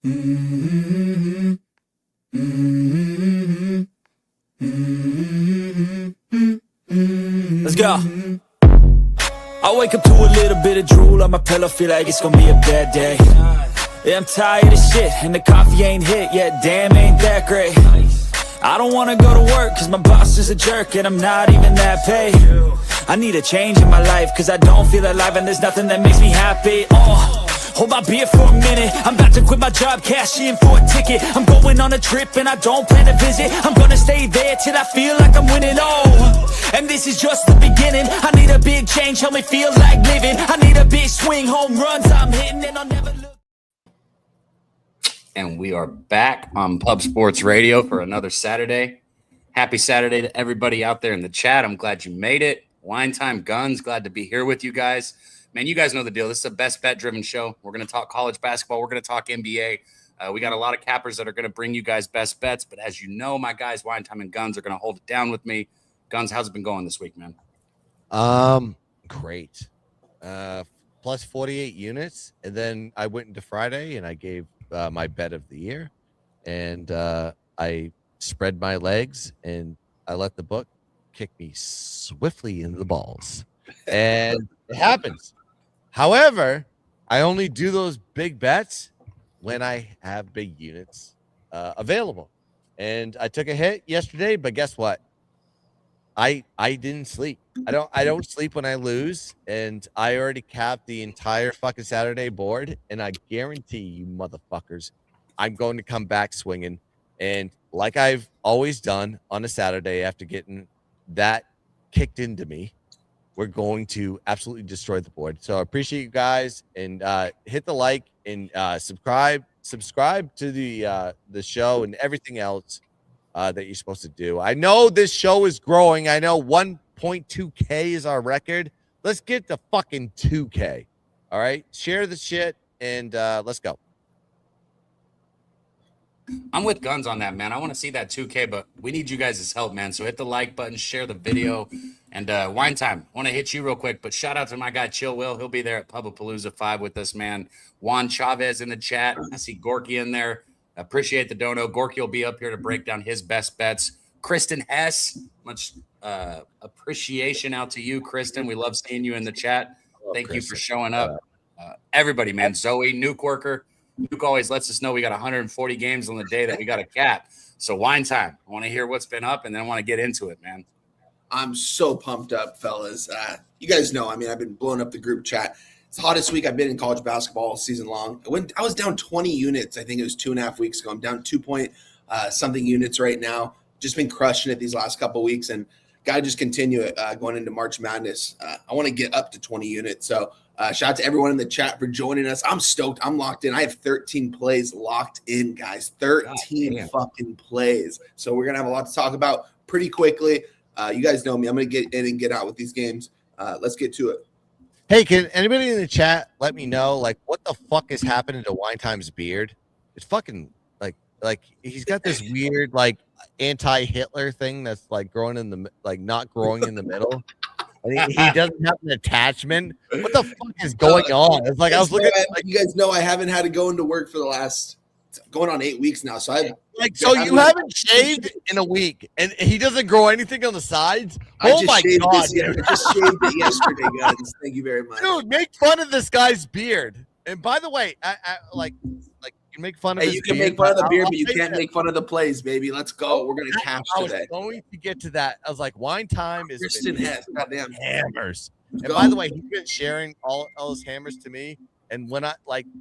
Mm-hmm. Mm-hmm. Mm-hmm. Let's go. I wake up to a little bit of drool on my pillow, feel like it's gonna be a bad day. Yeah, I'm tired of shit, and the coffee ain't hit yet, damn, ain't that great. I don't wanna go to work, cause my boss is a jerk, and I'm not even that paid. I need a change in my life, cause I don't feel alive, and there's nothing that makes me happy. Hold my beer for a minute, I'm about to quit my job, cash in for a ticket. I'm going on a trip and I don't plan to visit. I'm gonna stay there till I feel like I'm winning, and this is just the beginning. I need a big change, help me feel like living. I need a big swing, home runs I'm hitting, and I'll never look. And we are back on Pub Sports Radio for another Saturday. Happy Saturday to everybody out there in the chat. I'm glad you made it. Wine Time Guns, glad to be here with you guys. Man, you guys know the deal. This is a best bet-driven show. We're going to talk college basketball. We're going to talk NBA. We got a lot of cappers that are going to bring you guys best bets. But as you know, my guys, Wine Time and Guns, are going to hold it down with me. Guns, how's it been going this week, man? Great. Plus 48 units. And then I went into Friday and I gave my bet of the year. And I spread my legs and I let the book kick me swiftly into the balls. And it happens. However, I only do those big bets when I have big units available. And I took a hit yesterday, but guess what? I didn't sleep. I don't sleep when I lose, and I already capped the entire fucking Saturday board, and I guarantee you motherfuckers, I'm going to come back swinging. And like I've always done on a Saturday after getting that kicked into me, we're going to absolutely destroy the board. So I appreciate you guys, and hit the like and subscribe to the show and everything else that you're supposed to do. I know this show is growing. I know 1.2K is our record. Let's get to fucking 2K. All right, share the shit and let's go. I'm with Guns on that, man. I want to see that 2K, but we need you guys' help, man. So hit the like button, share the video, and Wine Time. I want to hit you real quick, but shout out to my guy Chill Will. He'll be there at Pubapalooza 5 with us, man. Juan Chavez in the chat. I see Gorky in there. Appreciate the dono. Gorky will be up here to break down his best bets. Kristen Hess, much appreciation out to you, Kristen. We love seeing you in the chat. Thank you for showing up. Everybody, man. Zoe, Nuke Worker. Nuke always lets us know we got 140 games on the day that we got a cap. So Wine Time. I want to hear what's been up, and then I want to get into it, man. I'm so pumped up, fellas. You guys know, I've been blowing up the group chat. It's the hottest week I've been in college basketball all season long. I was down 20 units. I think it was 2.5 weeks ago. I'm down 2 something units right now. Just been crushing it these last couple of weeks, and got to just continue it going into March Madness. I want to get up to 20 units. So shout out to everyone in the chat for joining us. I'm stoked. I'm locked in. I have 13 plays locked in, guys. 13 fucking plays. So we're going to have a lot to talk about pretty quickly. You guys know me. I'm going to get in and get out with these games. Let's get to it. Hey, can anybody in the chat let me know, like, what the fuck is happening to Wine Time's beard? It's fucking, like he's got this weird, like, anti-Hitler thing that's, like, growing in the, like, not growing in the middle. And he doesn't have an attachment. What the fuck is going on? It's like, I was looking at, like, you guys know I haven't had to go into work for the last going on 8 weeks now. So you haven't shaved in a week, and he doesn't grow anything on the sides. Oh my god! I just shaved it yesterday, guys. Thank you very much, dude. Make fun of this guy's beard. And by the way, I like you make fun of. Hey, you can make fun of the beard, but you can't make fun of the plays, baby. Let's go. We're gonna cash today. I was going to get to that. I was like, Wine Time is Kristen Hess, goddamn hammers. And by the way, he's been sharing all his hammers to me. And when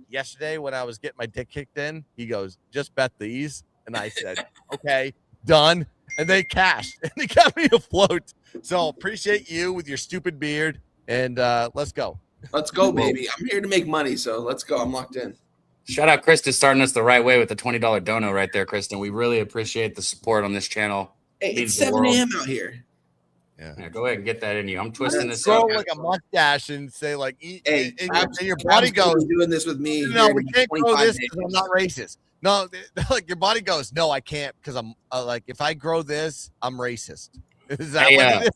yesterday when I was getting my dick kicked in, he goes, "Just bet these." And I said, "Okay, done." And they cashed, and they got me afloat. So appreciate you with your stupid beard, and let's go. Let's go, baby. I'm here to make money, so let's go. I'm locked in. Shout out Kristen starting us the right way with the $20 dono right there, Kristen. We really appreciate the support on this channel. Hey, it's 7 a.m. out here. Yeah, go ahead and get that in you. I'm twisting this grow up. like a mustache and say like, hey, and your body goes doing this with me. No, we can't grow this because I'm not racist. No, like your body goes, no, I can't because I'm like, if I grow this, I'm racist. Is that what it is?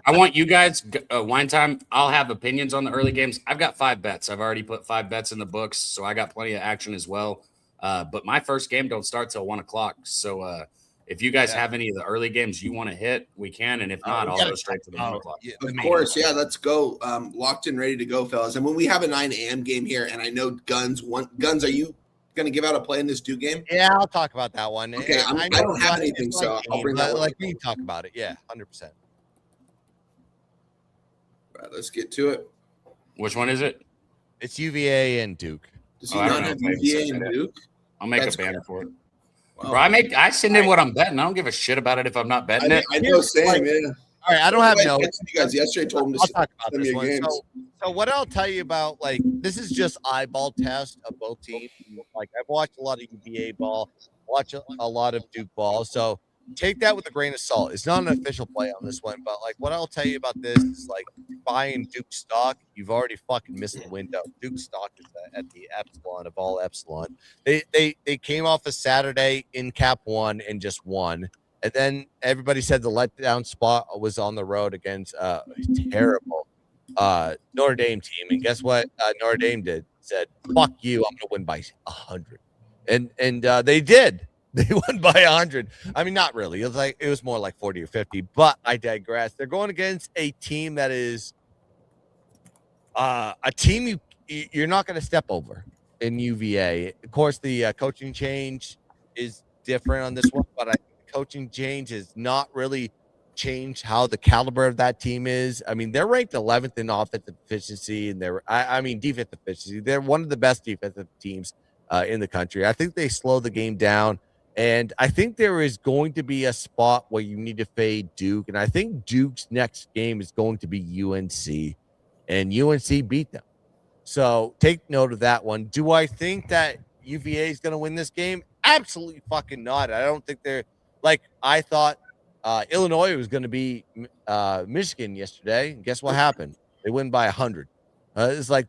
I want you guys, wine time. I'll have opinions on the early games. I've got 5 bets. I've already put 5 bets in the books, so I got plenty of action as well. But my first game don't start till 1 o'clock. So if you guys have any of the early games you want to hit, we can. And if not, I'll go straight to the 1 o'clock. Yeah, Of course, yeah, let's go. Locked and ready to go, fellas. And when we have a 9 a.m. game here, and I know Guns, are you going to give out a play in this Duke game? Yeah, I'll talk about that one. Okay, I don't have anything, so I'll bring that one. Like, we can talk about it. Yeah, 100%. All right, let's get to it. Which one is it? It's UVA and Duke. Does he I don't not know have if I UVA said and that. Duke? I'll make That's a banner for it. Wow. Bro, I send in what I'm betting. I don't give a shit about it if I'm not betting it. I know, Sam, yeah. All right, I don't have I no. texted you guys yesterday, told him to I'll talk about send this me a one. games. So what I'll tell you about, like, this is just eyeball test of both teams. Like, I've watched a lot of UVA ball, watch a lot of Duke ball. So take that with a grain of salt. It's not an official play on this one, but like, what I'll tell you about this is, like, buying Duke stock, you've already fucking missed the window. Duke stock is at the epsilon of all epsilon. They came off a Saturday in Cap 1 and just won. And then everybody said the letdown spot was on the road against a terrible Notre Dame team. And guess what Notre Dame did? Said, fuck you, I'm going to win by 100. And they did. They won by 100. I mean, not really. It was more like 40 or 50, but I digress. They're going against a team that is a team you're not going to step over in UVA. Of course, the coaching change is different on this one, but I think the coaching change has not really changed how the caliber of that team is. I mean, they're ranked 11th in offensive efficiency, and defensive efficiency. They're one of the best defensive teams in the country. I think they slow the game down. And I think there is going to be a spot where you need to fade Duke. And I think Duke's next game is going to be UNC. And UNC beat them. So take note of that one. Do I think that UVA is going to win this game? Absolutely fucking not. I don't think they're like I thought Illinois was going to be Michigan yesterday. And guess what happened? They win by 100. It's like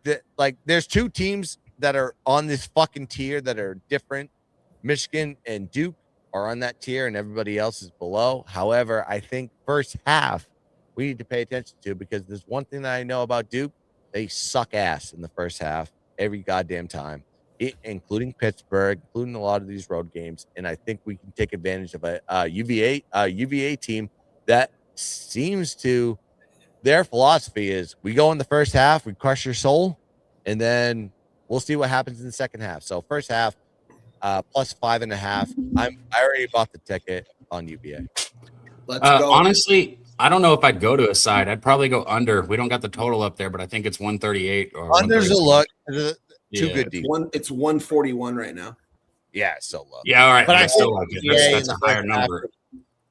there's 2 teams that are on this fucking tier that are different. Michigan and Duke are on that tier and everybody else is below. However, I think first half we need to pay attention to, because there's one thing that I know about Duke. They suck ass in the first half every goddamn time, including Pittsburgh, including a lot of these road games. And I think we can take advantage of a UVA team that seems to, their philosophy is we go in the first half, we crush your soul, and then we'll see what happens in the second half. So first half, plus 5.5. I already bought the ticket on UVA. Let's go. Honestly, I don't know if I'd go to a side. I'd probably go under. We don't got the total up there, but I think it's 138 or Under's a look. Two good deals. It's 141 right now. Yeah, it's so low. Yeah, all right. But I still think like it. That's in a the higher first half number.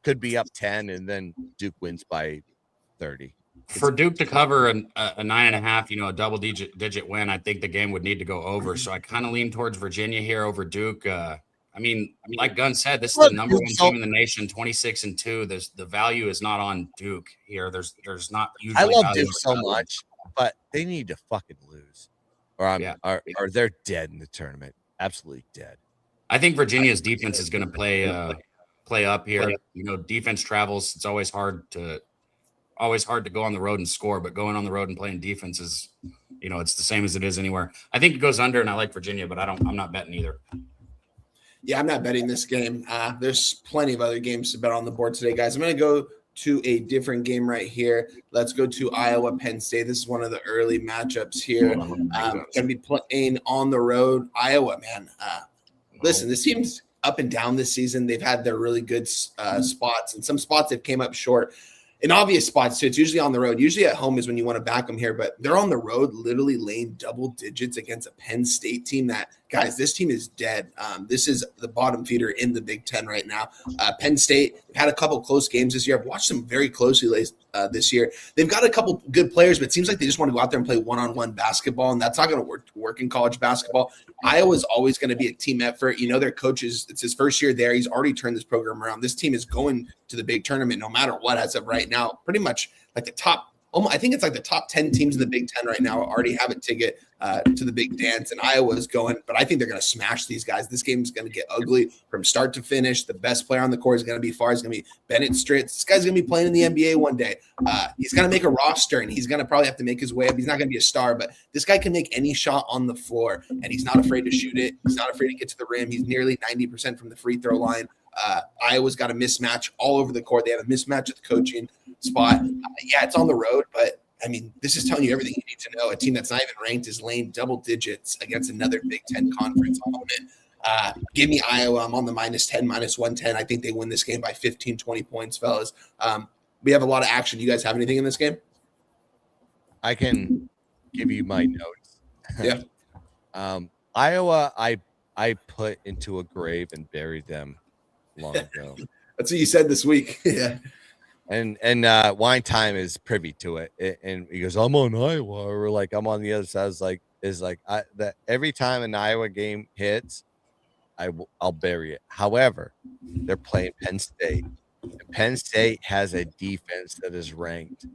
Could be up 10, and then Duke wins by 30. For Duke to cover a 9.5, a double digit win, I think the game would need to go over. So I kind of lean towards Virginia here over Duke. I mean, like Gunn said, this is the number 1 team in the nation, 26-2. The value is not on Duke here. There's not usually. I love value Duke so much, but they need to fucking lose, or they're dead in the tournament. Absolutely dead. I think Virginia's defense is going to play up here. Defense travels. It's always hard to go on the road and score, but going on the road and playing defense is, it's the same as it is anywhere. I think it goes under, and I like Virginia, but I'm not betting either. Yeah, I'm not betting this game. There's plenty of other games to bet on the board today, guys. I'm going to go to a different game right here. Let's go to Iowa, Penn State. This is one of the early matchups here. Going to be playing on the road. Iowa, man. Listen, this team's up and down this season. They've had their really good spots, and some spots they've came up short. In obvious spots, too. It's usually on the road. Usually at home is when you want to back them here, but they're on the road literally laying double digits against a Penn State team that, guys, this team is dead. This is the bottom feeder in the Big Ten right now. Penn State had a couple close games this year. I've watched them very closely this year. They've got a couple good players, but it seems like they just want to go out there and play one-on-one basketball, and that's not going to work in college basketball. Iowa's always going to be a team effort. Their coach it's his first year there. He's already turned this program around. This team is going to the big tournament no matter what as of right now. Pretty much like the top I think it's like the top 10 teams in the Big Ten right now already have a ticket to the big dance, and Iowa's going, but I think they're going to smash these guys. This game's going to get ugly from start to finish. The best player on the court is going to be Farr. It's going to be Bennett Stritz. This guy's going to be playing in the NBA one day. He's going to make a roster, and he's going to probably have to make his way up. He's not going to be a star, but this guy can make any shot on the floor, and he's not afraid to shoot it. He's not afraid to get to the rim. He's nearly 90% from the free throw line. Iowa's got a mismatch all over the court. They have a mismatch at the coaching spot. Yeah, it's on the road, but I mean, this is telling you everything you need to know. A team that's not even ranked is laying double digits against another Big Ten conference opponent. Give me Iowa. I'm on the -10, -110. I think they win this game by 15, 20 points, fellas. We have a lot of action. You guys have anything in this game? I can give you my notes. Yeah. Iowa, I put into a grave and buried them long ago. That's what you said this week. Yeah. And Wine Time is privy to it. And he goes, I'm on Iowa, or like I'm on the other side. That every time an Iowa game hits, I'll bury it. However, they're playing Penn State. And Penn State has a defense that is ranked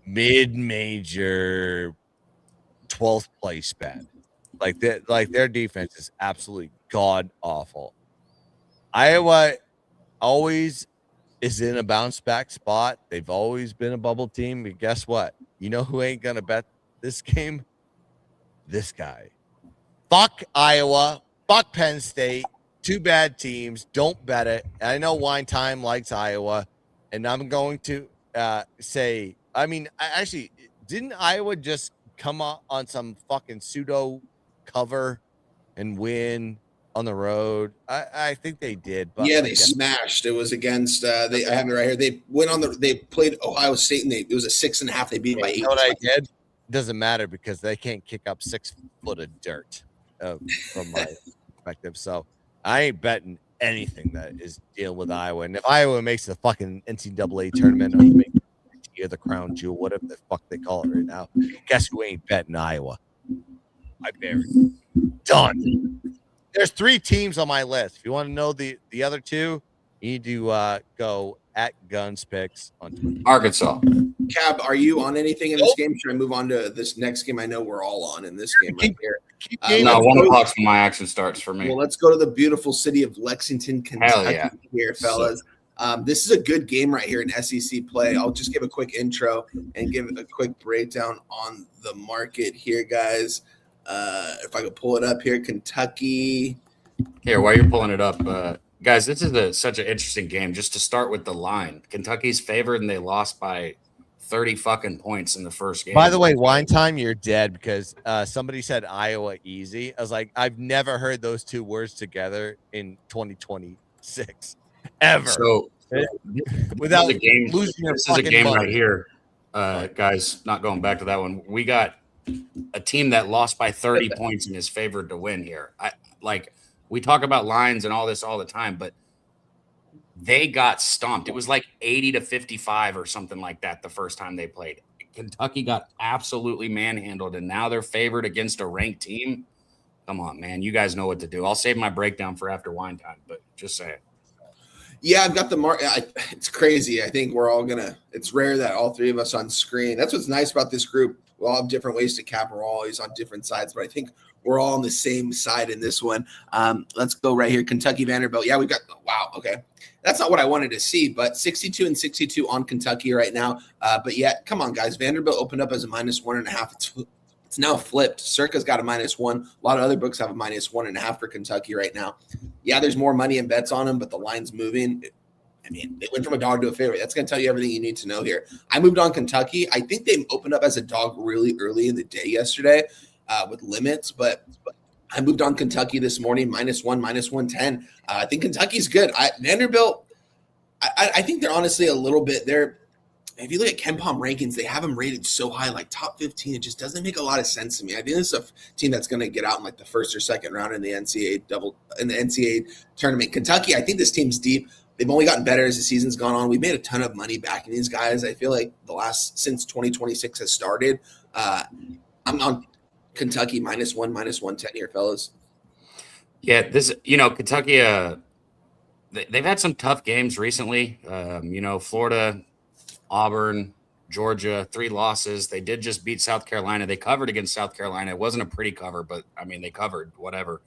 mid-major 12th place bad. Like their defense is absolutely god awful. Iowa always is in a bounce back spot. They've always been a bubble team. But guess what? You know who ain't gonna bet this game? This guy. Fuck Iowa. Fuck Penn State. Two bad teams. Don't bet it. I know Wine Time likes Iowa, and I'm going to say. I mean, actually, didn't Iowa just come on some fucking pseudo cover and win on the road? I think they did. But yeah, they smashed. It was against. I have it right here. They went on they played Ohio State, and it was a 6.5. They beat by 8. You know what I did? Doesn't matter because they can't kick up 6 foot of dirt from my perspective. So I ain't betting anything that is dealing with Iowa. And if Iowa makes the fucking NCAA tournament, or the crown jewel, whatever the fuck they call it right now, guess who ain't betting Iowa? I buried it. Done. There's 3 teams on my list. If you want to know the other 2, you need to go at Guns Picks on Twitter. Arkansas. Cab, are you on anything in this game? Should I move on to this next game? I know we're all on in this game right here. No, 1 o'clock's when my action starts for me. Well, let's go to the beautiful city of Lexington, Kentucky here, fellas. This is a good game right here in SEC play. I'll just give a quick intro and give a quick breakdown on the market here, guys. If I could pull it up here, Kentucky. Here, while you're pulling it up, guys, this is such an interesting game. Just to start with the line, Kentucky's favored, and they lost by 30 fucking points in the first game. By the way, Wine Time, you're dead because somebody said Iowa easy. I was like, I've never heard those 2 words together in 2026 ever. So without losing your this is a game money. right here, guys. Not going back to that one. We got a team that lost by 30 points and is favored to win here. We talk about lines and all this all the time, but they got stomped. It was like 80-55 or something like that the first time they played. Kentucky got absolutely manhandled, and now they're favored against a ranked team. Come on, man. You guys know what to do. I'll save my breakdown for after Wine Time, but just saying. Yeah, I've got the mark. It's crazy. I think we're all it's rare that all 3 of us on screen. That's what's nice about this group. We all have different ways to cap. We're always on different sides, but I think we're all on the same side in this one. Let's go right here. Kentucky, Vanderbilt. Yeah, we've got – wow, okay. That's not what I wanted to see, but 62-62 on Kentucky right now. But yeah, come on, guys. Vanderbilt opened up as a -1.5. It's now flipped. Circa's got a -1. A lot of other books have a -1.5 for Kentucky right now. Yeah, there's more money and bets on them, but the line's moving. I mean, they went from a dog to a favorite. That's going to tell you everything you need to know here. I moved on Kentucky. I think they opened up as a dog really early in the day yesterday with limits, but I moved on Kentucky this morning, -1, -110. I think Kentucky's good. Vanderbilt, I think they're honestly a little bit there. If you look at KenPom rankings, they have them rated so high, like top 15. It just doesn't make a lot of sense to me. I think this is a team that's going to get out in like the first or second round in the NCAA tournament. Kentucky, I think this team's deep. They've only gotten better as the season's gone on. We made a ton of money backing these guys. I feel like since 2026 has started, I'm on Kentucky -1, -110 here, fellas. Yeah, Kentucky, they've had some tough games recently. Florida, Auburn, Georgia, 3 losses. They did just beat South Carolina. They covered against South Carolina. It wasn't a pretty cover, but I mean, they covered, whatever.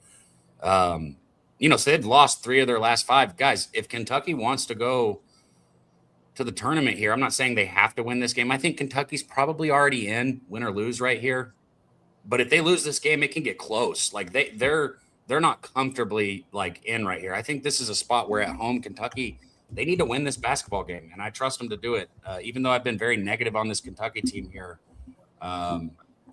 So they've lost 3 of their last 5. Guys, if Kentucky wants to go to the tournament here, I'm not saying they have to win this game. I think Kentucky's probably already in, win or lose right here. But if they lose this game, it can get close. Like they're not comfortably like in right here. I think this is a spot where at home, Kentucky, they need to win this basketball game, and I trust them to do it. Even though I've been very negative on this Kentucky team here,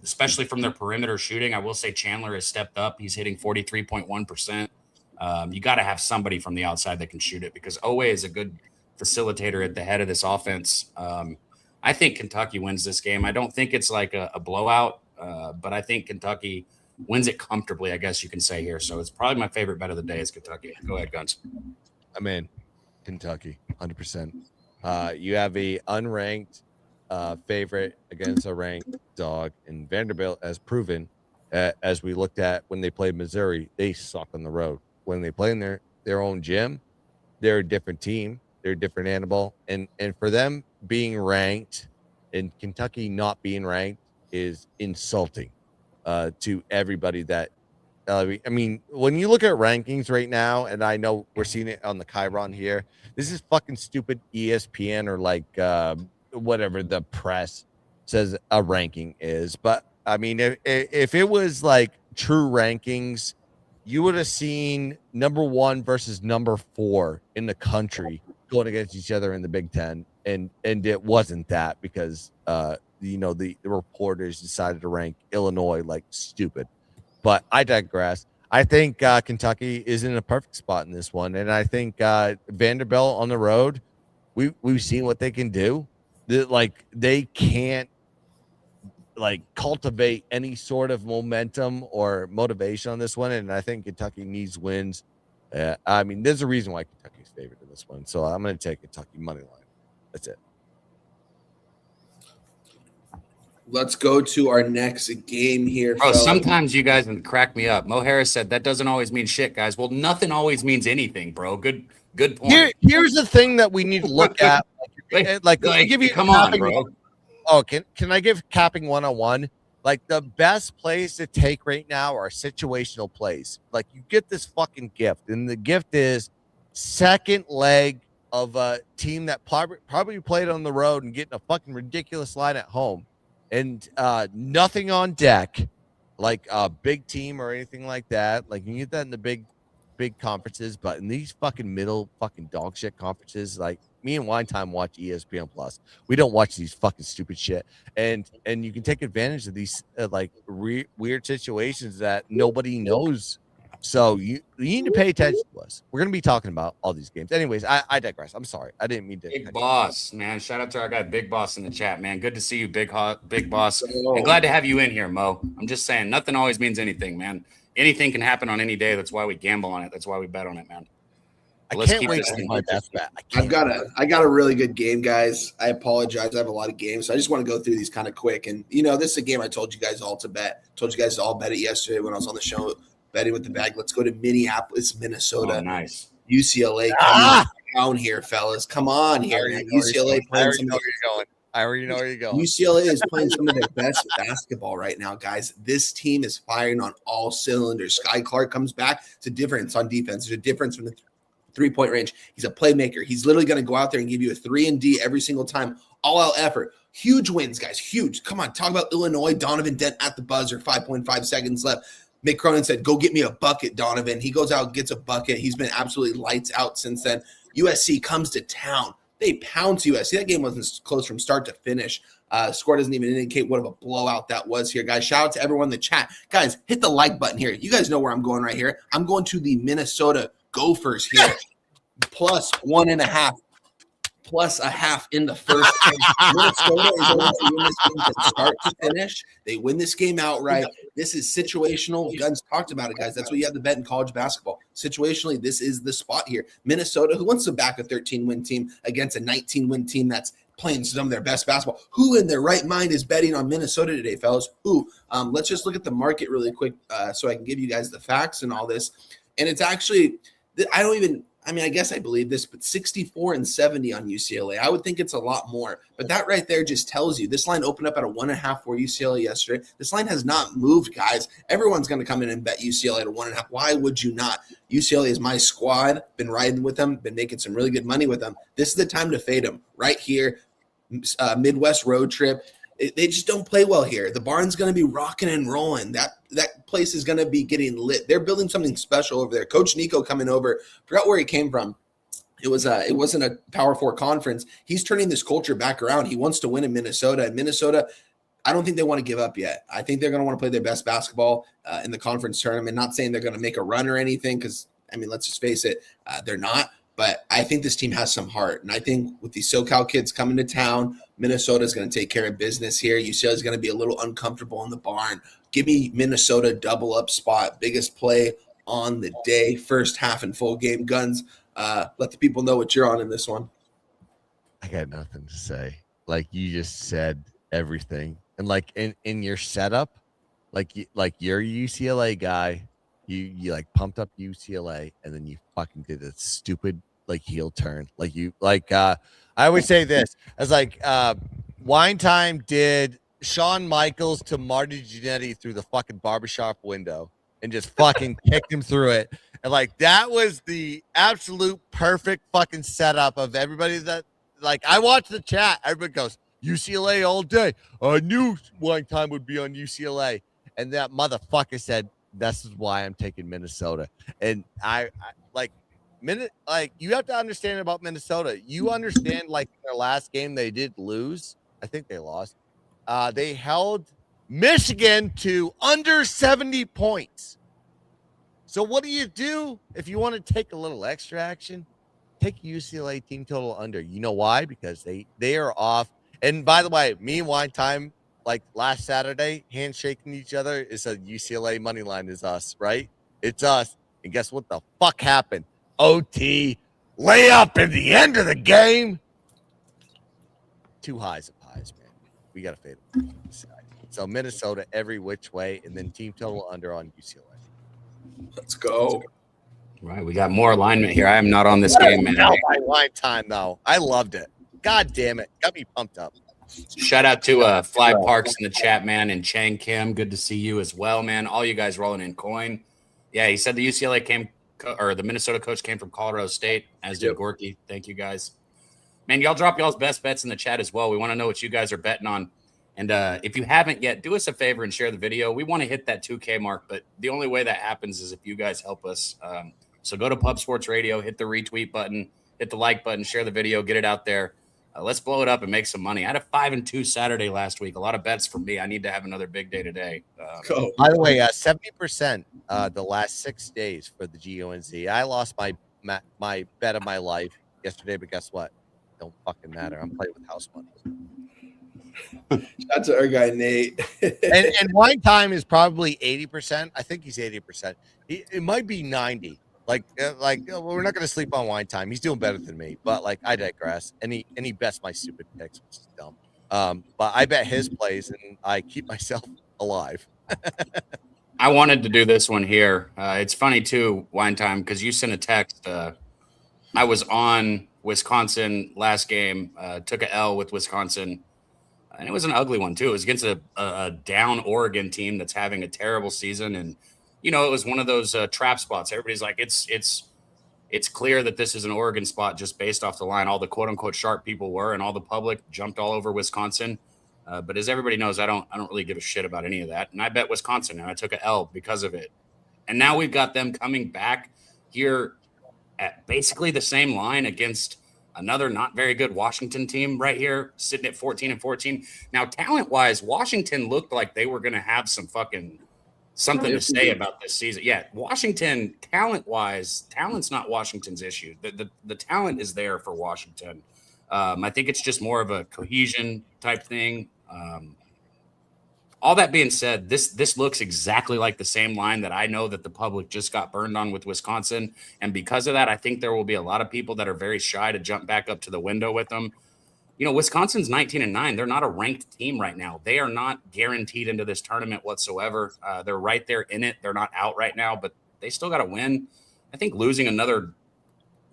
especially from their perimeter shooting, I will say Chandler has stepped up. He's hitting 43.1%. You got to have somebody from the outside that can shoot it because Owe is a good facilitator at the head of this offense. I think Kentucky wins this game. I don't think it's like a blowout, but I think Kentucky wins it comfortably, I guess you can say here. So it's probably my favorite bet of the day is Kentucky. Go ahead, Guns. I'm in Kentucky, 100%. You have a unranked favorite against a ranked dog, and Vanderbilt has proven, as we looked at when they played Missouri, they suck on the road. When they play in their own gym, they're a different team. They're a different animal. And for them being ranked and Kentucky not being ranked is insulting to everybody that I mean, when you look at rankings right now, and I know we're seeing it on the Chiron here, this is fucking stupid ESPN or like whatever the press says a ranking is. But I mean, if it was like true rankings, you would have seen number 1 versus number 4 in the country going against each other in the Big Ten. And it wasn't that because, the reporters decided to rank Illinois like stupid. But I digress. I think Kentucky is in a perfect spot in this one. And I think Vanderbilt on the road, we've seen what they can do. They can't cultivate any sort of momentum or motivation on this one. And I think Kentucky needs wins. I mean, there's a reason why Kentucky's favored in this one. So I'm going to take Kentucky money line. That's it. Let's go to our next game here. Bro, sometimes you guys crack me up. Mo Harris said that doesn't always mean shit, guys. Well, nothing always means anything, bro. Good point. Here's the thing that we need to look at. Give you come on, bro. Oh, can I give capping 101? Like the best plays to take right now are situational plays. Like you get this fucking gift, and the gift is second leg of a team that probably played on the road and getting a fucking ridiculous line at home. And nothing on deck, like a big team or anything like that. Like you get that in the big conferences, but in these fucking middle fucking dog shit conferences, like me and Wine Time watch ESPN Plus. We don't watch these fucking stupid shit, and you can take advantage of these weird situations that nobody knows. So you need to pay attention to us. We're gonna be talking about all these games. Anyways, I digress. I'm sorry. I didn't mean to. Big Boss, man. Shout out to our guy Big Boss in the chat, man. Good to see you, Big Boss. And glad to have you in here, Mo. I'm just saying, nothing always means anything, man. Anything can happen on any day. That's why we gamble on it. That's why we bet on it, man. I can't wait to see my best bet. I got a really good game, guys. I apologize. I have a lot of games, so I just want to go through these kind of quick. And this is a game I told you guys all to bet. Told you guys to all bet it yesterday when I was on the show. Betting with the bag. Let's go to Minneapolis, Minnesota. Oh, nice. UCLA coming down here, fellas. Come on here. UCLA playing some. I already know where you're going. UCLA is playing some of their best basketball right now, guys. This team is firing on all cylinders. Sky Clark comes back. It's a difference on defense. There's a difference from the three-point range. He's a playmaker. He's literally going to go out there and give you a 3-and-D every single time. All-out effort. Huge wins, guys. Huge. Come on. Talk about Illinois. Donovan Dent at the buzzer. 5.5 seconds left. Mick Cronin said, go get me a bucket, Donovan. He goes out, gets a bucket. He's been absolutely lights out since then. USC comes to town. They pounce USC. That game wasn't close from start to finish. Score doesn't even indicate what of a blowout that was here, guys. Shout out to everyone in the chat. Guys, hit the like button here. You guys know where I'm going right here. I'm going to the Minnesota Gophers here. Plus 1.5. Plus a half in the first half. Minnesota is going to win this game from start to finish. They win this game outright. This is situational. Guns talked about it, guys. That's what you have to bet in college basketball. Situationally, this is the spot here. Minnesota, who wants to back a 13-win team against a 19-win team that's playing some of their best basketball? Who in their right mind is betting on Minnesota today, fellas? Who? Let's just look at the market really quick so I can give you guys the facts and all this. And it's actually – I mean, I guess I believe this, but 64-70 on UCLA. I would think it's a lot more. But that right there just tells you this line opened up at a 1.5 for UCLA yesterday. This line has not moved, guys. Everyone's going to come in and bet UCLA at a 1.5. Why would you not? UCLA is my squad. Been riding with them. Been making some really good money with them. This is the time to fade them right here. Midwest road trip. They just don't play well here. The barn's going to be rocking and rolling. That place is going to be getting lit. They're building something special over there. Coach Nico coming over. Forgot where he came from. It wasn't a Power 4 conference. He's turning this culture back around. He wants to win in Minnesota. And Minnesota, I don't think they want to give up yet. I think they're going to want to play their best basketball in the conference tournament. Not saying they're going to make a run or anything because, I mean, let's just face it, they're not. But I think this team has some heart. And I think with these SoCal kids coming to town, Minnesota is going to take care of business here. UCLA is going to be a little uncomfortable in the barn. Give me Minnesota double up spot. Biggest play on the day. First half and full game. Guns, let the people know what you're on in this one. I got nothing to say. Like, you just said everything. And like in your setup, like you're a UCLA guy. You like pumped up UCLA, and then you fucking did a stupid like heel turn. I always say this as like Wine Time did Shawn Michaels to Marty Jannetty through the fucking barbershop window and just fucking kicked him through it. And like that was the absolute perfect fucking setup of everybody that like I watched the chat. Everybody goes UCLA all day. I knew Wine Time would be on UCLA, and that motherfucker said, "This is why I'm taking Minnesota." And I like you have to understand about Minnesota. You understand like their last game they did lose. I think they lost. They held Michigan to under 70 points. So what do you do if you want to take a little extra action? Take UCLA team total under. You know why? Because they are off. And by the way, me and Wine Time, like last Saturday, handshaking each other is a UCLA money line is us, right? It's us. And guess what the fuck happened? OT, layup at the end of the game. Two highs of pies, man. We got to fade them. So Minnesota every which way, and then team total under on UCLA. Let's go. Right, we got more alignment here. I am not on this game, man. My Wine Time, though. I loved it. God damn it. Got me pumped up. Shout out to Fly Parks in the chat, man, and Chang Kim. Good to see you as well, man. All you guys rolling in coin. Yeah, he said the UCLA the Minnesota coach came from Colorado State, as did Gorky. Thank you, guys. Man, y'all drop y'all's best bets in the chat as well. We want to know what you guys are betting on. And if you haven't yet, do us a favor and share the video. We want to hit that 2K mark, but the only way that happens is if you guys help us. So go to Pub Sports Radio, hit the retweet button, hit the like button, share the video, get it out there. Let's blow it up and make some money. I had a 5-2 Saturday last week. A lot of bets for me. I need to have another big day today. By the way, 70% the last 6 days for the GONZ. I lost my bet of my life yesterday, but guess what? Don't fucking matter. I'm playing with house money. Shout out to our guy Nate. and Wine Time is probably 80%. I think he's 80%. It might be 90. Like we're not gonna sleep on Wine Time. He's doing better than me, but like I digress. And he bets my stupid picks, which is dumb. But I bet his plays, and I keep myself alive. I wanted to do this one here. It's funny too, Wine Time, because you sent a text. I was on Wisconsin last game. Took a L with Wisconsin, and it was an ugly one too. It was against a down Oregon team that's having a terrible season, and you know, it was one of those trap spots. Everybody's like, it's clear that this is an Oregon spot just based off the line. All the quote unquote sharp people were, and all the public jumped all over Wisconsin. But as everybody knows, I don't really give a shit about any of that. And I bet Wisconsin, and I took an L because of it. And now we've got them coming back here at basically the same line against another not very good Washington team right here, sitting at 14-14. Now, talent-wise, Washington looked like they were going to have something to say about this season. Yeah, Washington, talent-wise, talent's not Washington's issue. The talent is there for Washington. I think it's just more of a cohesion type thing. All that being said, this looks exactly like the same line that I know that the public just got burned on with Wisconsin. And because of that, I think there will be a lot of people that are very shy to jump back up to the window with them. You know, Wisconsin's 19-9. They're not a ranked team right now. They are not guaranteed into this tournament whatsoever. They're right there in it. They're not out right now, but they still got to win. I think losing another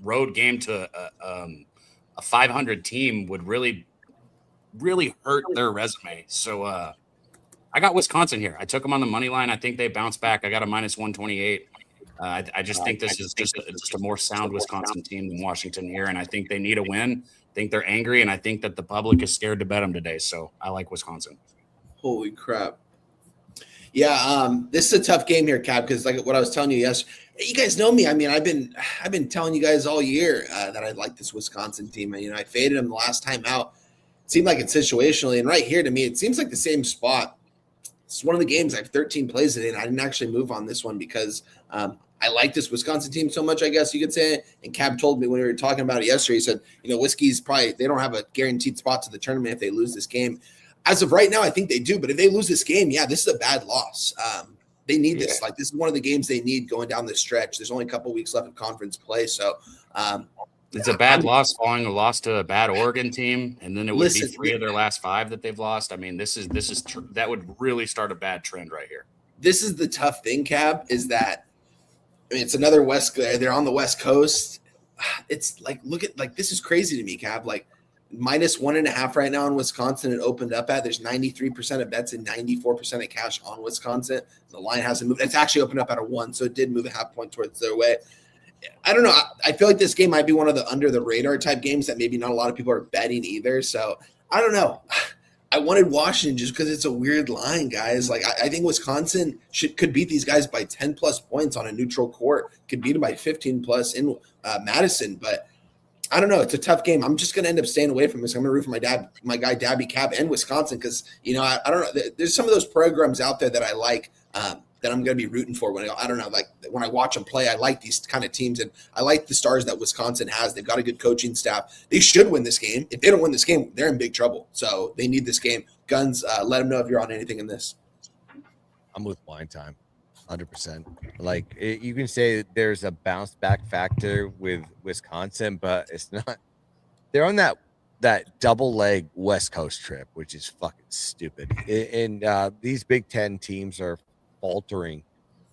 road game to a 500 team would really hurt their resume. So I got Wisconsin here. I took them on the money line. I think they bounce back. I got a minus 128. I just think this is just a more sound Wisconsin team than Washington here, and I think they need a win. I think they're angry, and I think that the public is scared to bet them today. So I like Wisconsin. Holy crap. Yeah, this is a tough game here, Cab, because like what I was telling you yesterday, you guys know me. I mean, I've been telling you guys all year that I like this Wisconsin team. And, I faded them the last time out. It seemed like it's situationally, and right here to me, it seems like the same spot. It's one of the games I have 13 plays in, and I didn't actually move on this one because I like this Wisconsin team so much, I guess you could say. And Cab told me when we were talking about it yesterday, he said, Whiskey's probably, they don't have a guaranteed spot to the tournament if they lose this game. As of right now, I think they do. But if they lose this game, yeah, this is a bad loss. They need this. Like, this is one of the games they need going down the stretch. There's only a couple weeks left of conference play. So it's a bad loss following a loss to a bad Oregon team. And then it would be 3 of their last 5 that they've lost. I mean, that would really start a bad trend right here. This is the tough thing, Cab, is that, it's another they're on the West Coast. It's like, this is crazy to me, Cab. Like, minus 1.5 right now in Wisconsin. It opened up at, there's 93% of bets and 94% of cash on Wisconsin. The line hasn't moved. It's actually opened up at a 1, so it did move a half point towards their way. I don't know. I feel like this game might be one of the under the radar type games that maybe not a lot of people are betting either. So I don't know. I wanted Washington just because it's a weird line, guys. Like, I think Wisconsin could beat these guys by 10 plus points on a neutral court. Could beat them by 15 plus in Madison, but I don't know. It's a tough game. I'm just going to end up staying away from this. I'm going to root for my guy Daby Cab and Wisconsin because I don't know. There's some of those programs out there that I like that I'm going to be rooting for when I don't know. Like, when I watch them play, I like these kind of teams, and I like the stars that Wisconsin has. They've got a good coaching staff. They should win this game. If they don't win this game, they're in big trouble. So they need this game. Guns, let them know if you're on anything in this. I'm with Wine Time, 100%. Like, you can say there's a bounce back factor with Wisconsin, but it's not. They're on that double leg West Coast trip, which is fucking stupid. And these Big Ten teams are faltering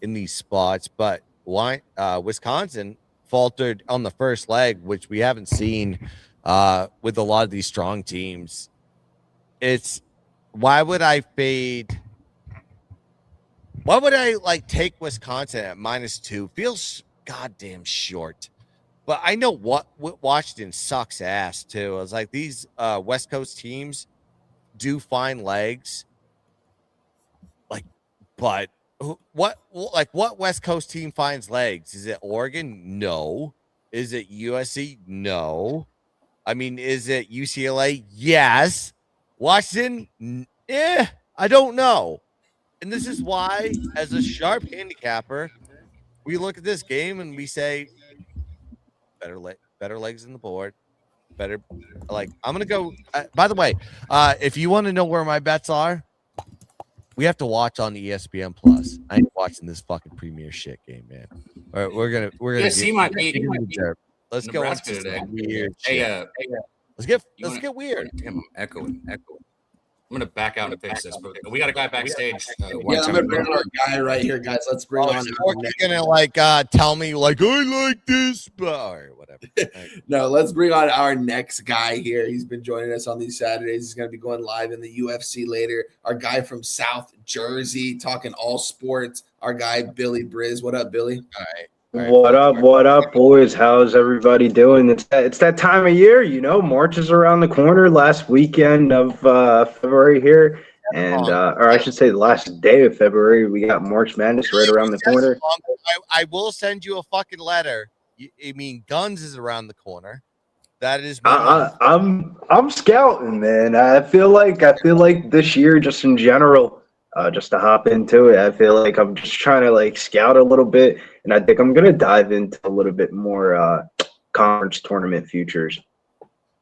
in these spots, but Wisconsin faltered on the first leg, which we haven't seen with a lot of these strong teams. Why would I take Wisconsin at -2? Feels goddamn short. But I know what Washington sucks ass too. I was like, these West Coast teams do find legs. But what West Coast team finds legs? Is it Oregon? No. Is it USC? No. I mean, is it UCLA? Yes. Washington? I don't know. And this is why, as a sharp handicapper, we look at this game and we say, better legs in the board. Better, like, I'm going to go. By the way, if you want to know where my bets are, we have to watch on ESPN Plus. I ain't watching this fucking premier shit game, man. All right, we're gonna see my beat. Let's go watch today. Weird shit. Let's get weird. Damn, I'm echoing. I'm gonna back out and fix this, but we got a guy backstage. I'm gonna bring on our guy right here, guys. Let's bring on. You're gonna tell me like I like this, or whatever. No, let's bring on our next guy here. He's been joining us on these Saturdays. He's gonna be going live in the UFC later. Our guy from South Jersey, talking all sports. Our guy Billy Briz. What up, Billy? All right. What up, boys? How's everybody doing? It's that time of year, March is around the corner. Last weekend of February here, and or I should say the last day of February. We got March Madness right around the corner. I will send you a fucking letter. I mean, Guns is around the corner. That is. I'm scouting, man. I feel like this year, just in general. Just to hop into it, I feel like I'm just trying to scout a little bit, and I think I'm gonna dive into a little bit more conference tournament futures.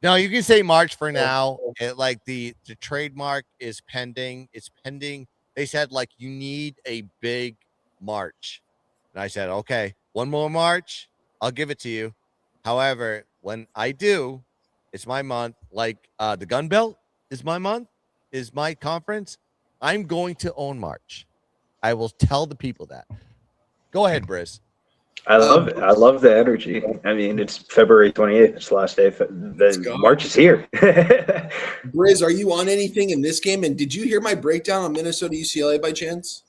No, you can say March for now. The trademark is pending. It's pending. They said you need a big March, and I said okay, one more March, I'll give it to you. However, when I do, it's my month. The Gun Belt is my month, is my conference. I'm going to own March. I will tell the people that. Go ahead, Briz. I love it. I love the energy. I mean, it's February 28th. It's the last day. Let's The go. March is here. Briz, are you on anything in this game? And did you hear my breakdown on Minnesota UCLA by chance?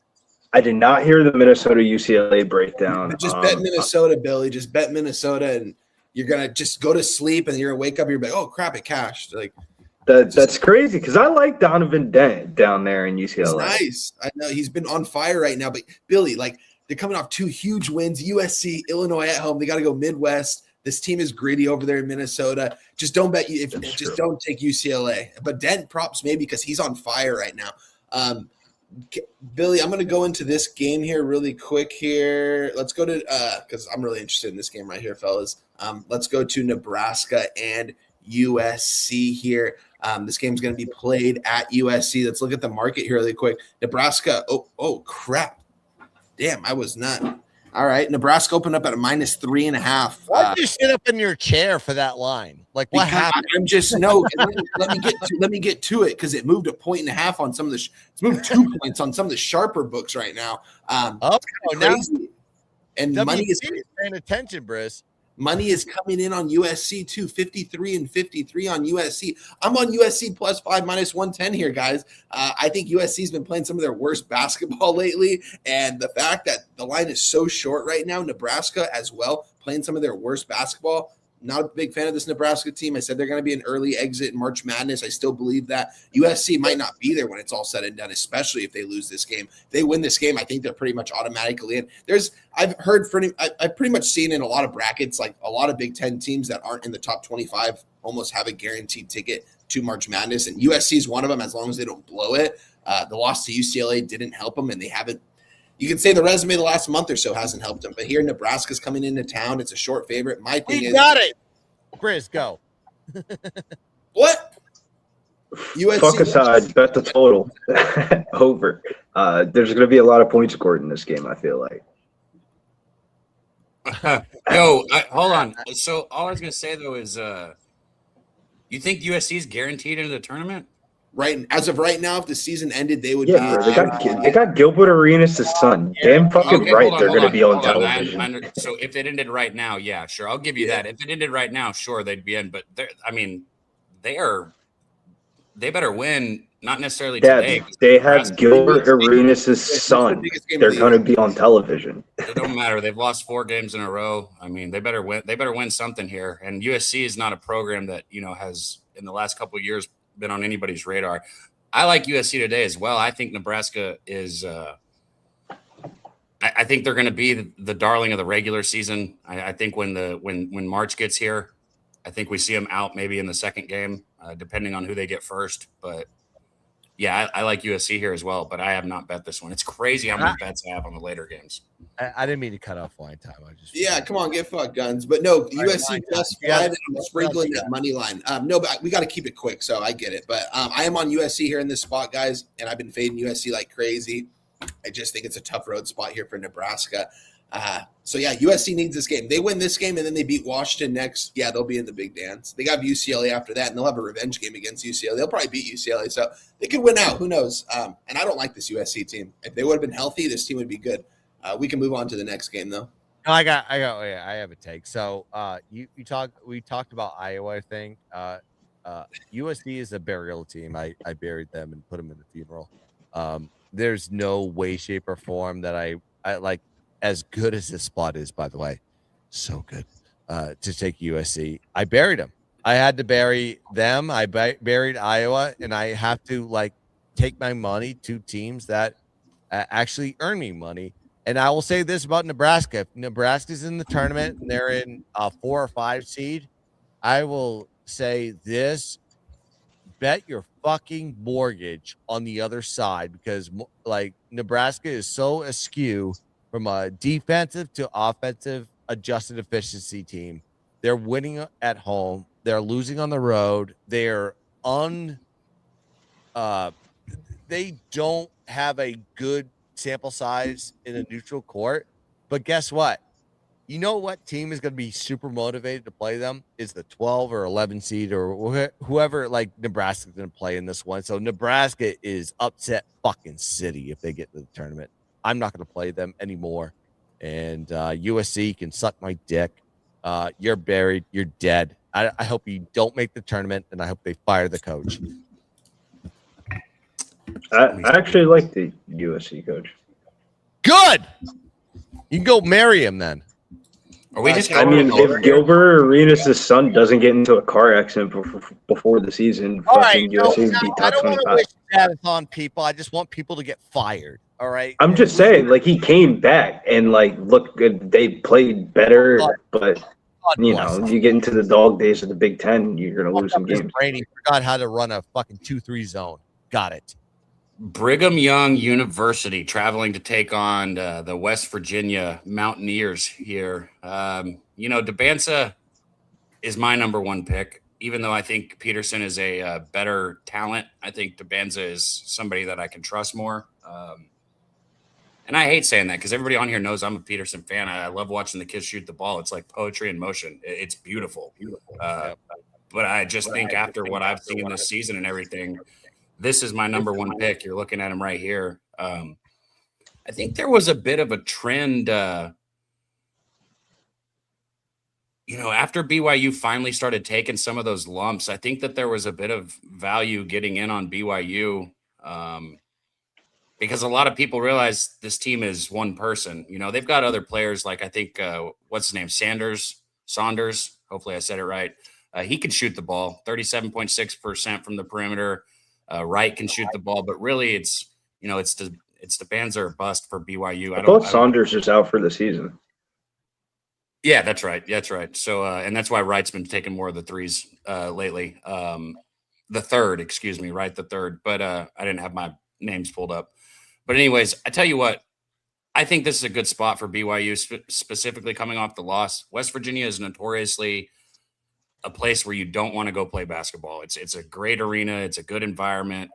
I did not hear the Minnesota UCLA breakdown. Just bet Minnesota, Billy. Just bet Minnesota, and you're gonna just go to sleep, and you're gonna wake up. You're like, oh crap, it cashed. Like that's crazy because I like Donovan Dent down there in UCLA. he's nice. I know he's been on fire right now. But Billy, like they're coming off 2 huge wins: USC, Illinois at home. They got to go Midwest. This team is gritty over there in Minnesota. Just don't bet you. Don't take UCLA. But Dent props maybe because he's on fire right now. Billy, I'm going to go into this game here really quick here. Let's go to because I'm really interested in this game right here, fellas. Let's go to Nebraska and USC here. This game's going to be played at USC. Let's look at the market here really quick. Nebraska. Oh, crap. Damn, I was not. All right. Nebraska opened up at a -3.5. Why did you sit up in your chair for that line? Like what happened? I'm just let me get to it because it moved 1.5 on some of the it's moved 2 points on some of the sharper books right now. Crazy. And money is paying attention, Briz. Money is coming in on USC too, 53 and 53 on USC. I'm on USC +5 -110 here, guys. I think USC's been playing some of their worst basketball lately, and the fact that the line is so short right now, Nebraska as well playing some of their worst basketball. Not a big fan of this Nebraska team. I said they're going to be an early exit in March Madness. I still believe that. USC might not be there when it's all said and done, especially if they lose this game. If they win this game, I think they're pretty much automatically in. I've pretty much seen in a lot of brackets, like a lot of Big Ten teams that aren't in the top 25 almost have a guaranteed ticket to March Madness, and USC is one of them as long as they don't blow it. The loss to UCLA didn't help them, and they haven't. You can say the resume the last month or so hasn't helped them, but here Nebraska's coming into town. It's a short favorite. My thing is, got it. Briz, go. What? USC. Fuck aside, bet the total over. There's going to be a lot of points scored in this game, I feel like. Hold on. So all I was going to say, though, is you think USC is guaranteed into the tournament? Right, as of right now, if the season ended, they would be. They got Gilbert Arenas' son. Damn fucking right, they're going to be on television. So if it ended right now, yeah, sure, I'll give you that. If it ended right now, sure, they'd be in. But they better win. Not necessarily today. They have Gilbert Arenas' son. They're going to be on television. It don't matter. They've lost 4 games in a row. I mean, they better win. They better win something here. And USC is not a program that has in the last couple of years been on anybody's radar. I like USC today as well. I think Nebraska is. I think they're going to be the darling of the regular season. I think when March gets here, I think we see them out maybe in the second game, depending on who they get first. But yeah, I like USC here as well. But I have not bet this one. It's crazy how many bets I have on the later games. I didn't mean to cut off wine time. Come on, get fucked, Guns. But no, USC +5. I'm sprinkling that money line. No, but we got to keep it quick, so I get it. But I am on USC here in this spot, guys, and I've been fading USC like crazy. I just think it's a tough road spot here for Nebraska. So yeah, USC needs this game. They win this game and then they beat Washington next. Yeah, they'll be in the big dance. They got UCLA after that, and they'll have a revenge game against UCLA. They'll probably beat UCLA, so they could win out. Who knows? And I don't like this USC team. If they would have been healthy, this team would be good. We can move on to the next game though. No, I have a take. So we talked about Iowa, I think. USC is a burial team. I buried them and put them in the funeral. There's no way, shape, or form that I like, as good as this spot is, by the way, so good, to take USC. I buried them. I had to bury them. I buried Iowa, and I have to take my money to teams that actually earn me money. And I will say this about Nebraska. If Nebraska's in the tournament and they're in a 4 or 5 seed, I will say this: bet your fucking mortgage on the other side, because Nebraska is so askew from a defensive to offensive adjusted efficiency team. They're winning at home. They're losing on the road. They're they don't have a good sample size in a neutral court. But guess what? You know what team is going to be super motivated to play them is the 12 or 11 seed or whoever Nebraska's going to play in this one. So Nebraska is upset fucking city if they get to the tournament. I'm not going to play them anymore. And USC can suck my dick. You're buried. You're dead. I hope you don't make the tournament, and I hope they fire the coach. I actually like the USC coach. Good. You can go marry him then. Are we just? I mean, if Gilbert Arenas' son doesn't get into a car accident before the season, All right, USC would be I top don't want to 25. wish status on people. I just want people to get fired. All right. I'm just saying, like, he came back and, like, look good. They played better, but you know, you get into the dog days of the Big Ten, you're gonna lose some games. Brady forgot how to run a fucking 2-3 zone. Got it. Brigham Young University traveling to take on the West Virginia Mountaineers here. Dabanza is my number one pick, even though I think Peterson is a better talent. I think Dabanza is somebody that I can trust more. And I hate saying that because everybody on here knows I'm a Peterson fan. I love watching the kids shoot the ball. It's like poetry in motion. It's beautiful. But I just think after what I've seen this season and everything, this is my number one pick. You're looking at him right here. I think there was a bit of a trend, after BYU finally started taking some of those lumps. I think that there was a bit of value getting in on BYU because a lot of people realize this team is one person. They've got other players like I think, what's his name? Saunders. Hopefully I said it right. He can shoot the ball, 37.6% from the perimeter. Wright can shoot the ball, but really it's the bands are a bust for BYU. I thought Saunders is out for the season. Yeah, that's right. That's right. So, and that's why Wright's been taking more of the threes lately. The third. But I didn't have my names pulled up. But anyways, I tell you what, I think this is a good spot for BYU, specifically coming off the loss. West Virginia is notoriously a place where you don't want to go play basketball. It's a great arena. It's a good environment.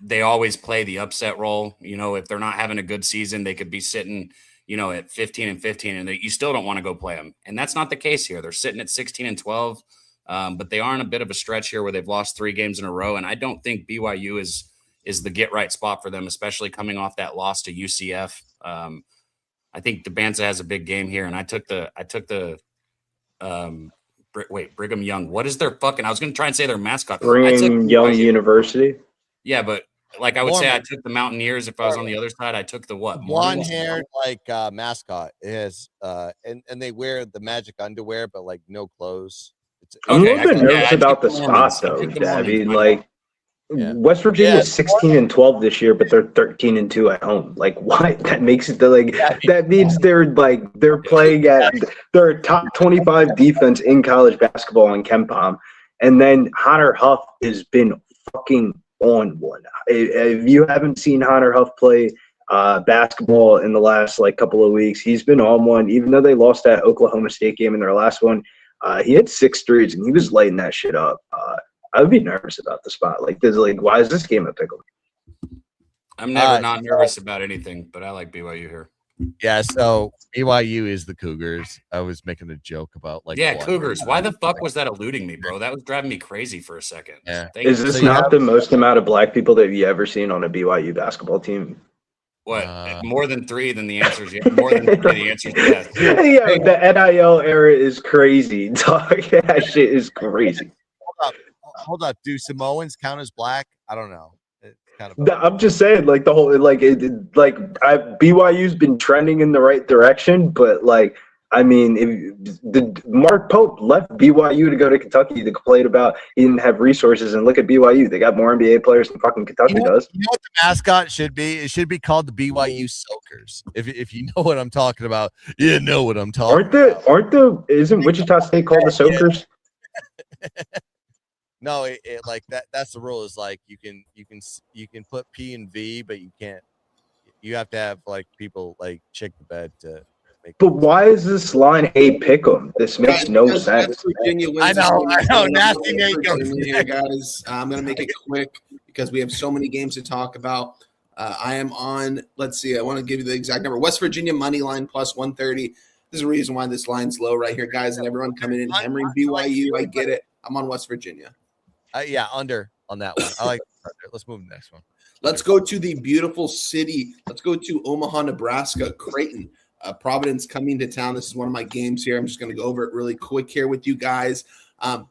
They always play the upset role. If they're not having a good season, they could be sitting, at 15-15, and you still don't want to go play them. And that's not the case here. They're sitting at 16-12, but they are in a bit of a stretch here where they've lost 3 games in a row. And I don't think BYU is the get right spot for them, especially coming off that loss to UCF. I think Dabanza has a big game here, and I took the Brigham Young. What is their fucking? I was going to try and say their mascot. Brigham Young University. Yeah, but like I would say, I took the Mountaineers. If I was on the other side, I took the what? Blonde-haired mascot. It has and they wear the Magic underwear, but like no clothes. I'm a little bit nervous about the spot though, Daby. West Virginia is 16-12 this year, but they're 13-2 at home. Like, why? That makes it that means they're playing at their top 25 defense in college basketball in KenPom, and then Hunter Huff has been fucking on one. If you haven't seen Hunter Huff play basketball in the last couple of weeks, he's been on one. Even though they lost that Oklahoma State game in their last one, he had 6 threes and he was lighting that shit up. I would be nervous about the spot. Why is this game a pickle? I'm never not nervous about anything, but I like BYU here. Yeah, so BYU is the Cougars. I was making a joke about Cougars. Why the fuck was that eluding me, bro? That was driving me crazy for a second. Yeah. Is this not the most amount of black people that you ever seen on a BYU basketball team? What? More than 3 than the answers. More than 3 the answers. Yes. Yeah, the NIL era is crazy, dog. That shit is crazy. Hold up. Do Samoans count as black? I don't know. It's kind of. I'm just saying, the whole BYU's been trending in the right direction, but Mark Pope left BYU to go to Kentucky to complain about he didn't have resources, and look at BYU. They got more NBA players than fucking Kentucky does. You know what the mascot should be? It should be called the BYU Soakers. If you know what I'm talking about, you know what I'm talking about. Isn't Wichita State called the Soakers? No, it that's the rule is you can put P and V, but you can't. You have to have people check the bed to make. But why is this line a pick 'em? This makes no sense. I know. Nasty Nate goes here, guys. I'm gonna make it quick because we have so many games to talk about. I am on. Let's see. I want to give you the exact number. West Virginia money line plus 130. There's a reason why this line's low right here, guys, and everyone coming in hammering BYU. I get it. I'm on West Virginia. Under on that one. I like under. Let's move to the next one. Let's go to the beautiful city. Let's go to Omaha, Nebraska, Creighton. Providence coming to town. This is one of my games here. I'm just going to go over it really quick here with you guys.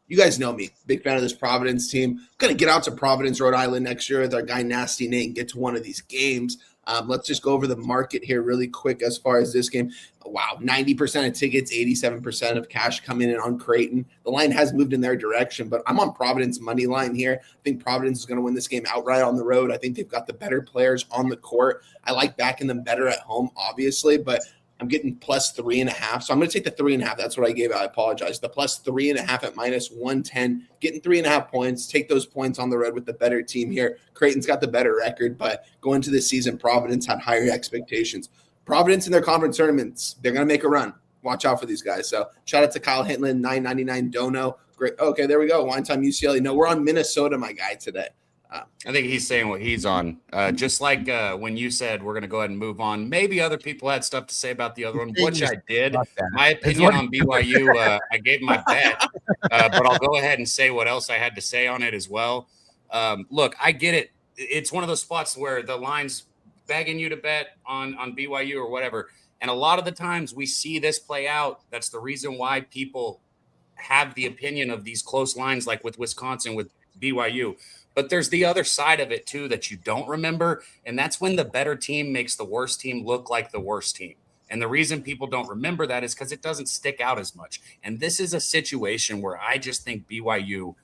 You guys know me, big fan of this Providence team. I'm going to get out to Providence, Rhode Island next year with our guy Nasty Nate and get to one of these games. Let's just go over the market here really quick as far as this game. Wow, 90% of tickets, 87% of cash coming in on Creighton. The line has moved in their direction, but I'm on Providence money line here. I think Providence is going to win this game outright on the road. I think they've got the better players on the court. I like backing them better at home, obviously, but I'm getting plus 3.5. So I'm going to take the 3.5. That's what I gave out. I apologize. The plus 3.5 at minus 110. Getting 3.5 points. Take those points on the road with the better team here. Creighton's got the better record, but going to this season, Providence had higher expectations. Providence in their conference tournaments, they're going to make a run. Watch out for these guys. So shout out to Kyle Hitland, $9.99 Dono. Great. Okay, there we go. Wine Time UCLA. No, we're on Minnesota, my guy, today. I think he's saying what he's on. Just like when you said we're going to go ahead and move on. Maybe other people had stuff to say about the other one, which I did. My opinion on BYU, I gave my bet, but I'll go ahead and say what else I had to say on it as well. Look, I get it. It's one of those spots where the line's begging you to bet on BYU or whatever. And a lot of the times we see this play out. That's the reason why people have the opinion of these close lines, like with Wisconsin, with BYU. But there's the other side of it, too, that you don't remember, and that's when the better team makes the worst team look like the worst team. And the reason people don't remember that is because it doesn't stick out as much. And this is a situation where I just think BYU,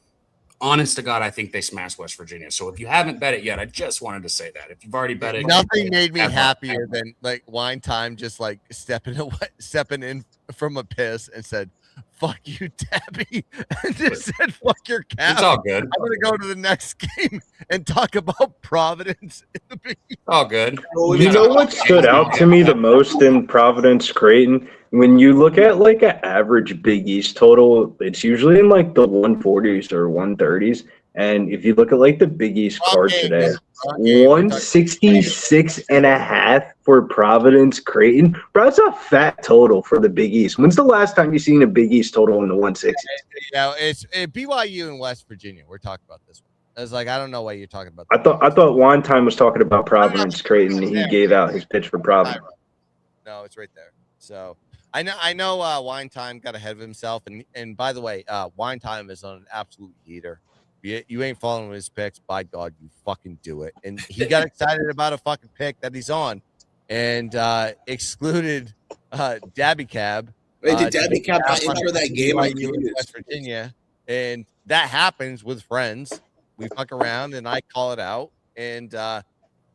honest to God, I think they smashed West Virginia. So if you haven't bet it yet, I just wanted to say that. If you've already bet it. Nothing made me happier than like Wine Time just like stepping in from a piss and said, "Fuck you, Daby," and just said, "Fuck your Cab." It's all good. I'm gonna go to the next game and talk about Providence in the Big East. All good. You know what stood out to me the most in Providence Creighton? When you look at like an average Big East total, it's usually in like the 140s or 130s. And if you look at like the Big East card today, 166.5 for Providence Creighton. Bro, that's a fat total for the Big East. When's the last time you seen a Big East total in the 160s? Yeah, it's BYU and West Virginia. We're talking about this one. I was like, I don't know why you're talking about that. I thought Wine Time was talking about Providence Creighton. He gave out his pitch for Providence. No, it's right there. So I know Wine Time got ahead of himself. And by the way, Wine Time is on an absolute heater. You ain't following his picks. By God, you fucking do it. And he got excited about a fucking pick that he's on and excluded Daby Cab. Wait, did Daby Cab not enter that game? West Virginia. And that happens with friends. We fuck around and I call it out. And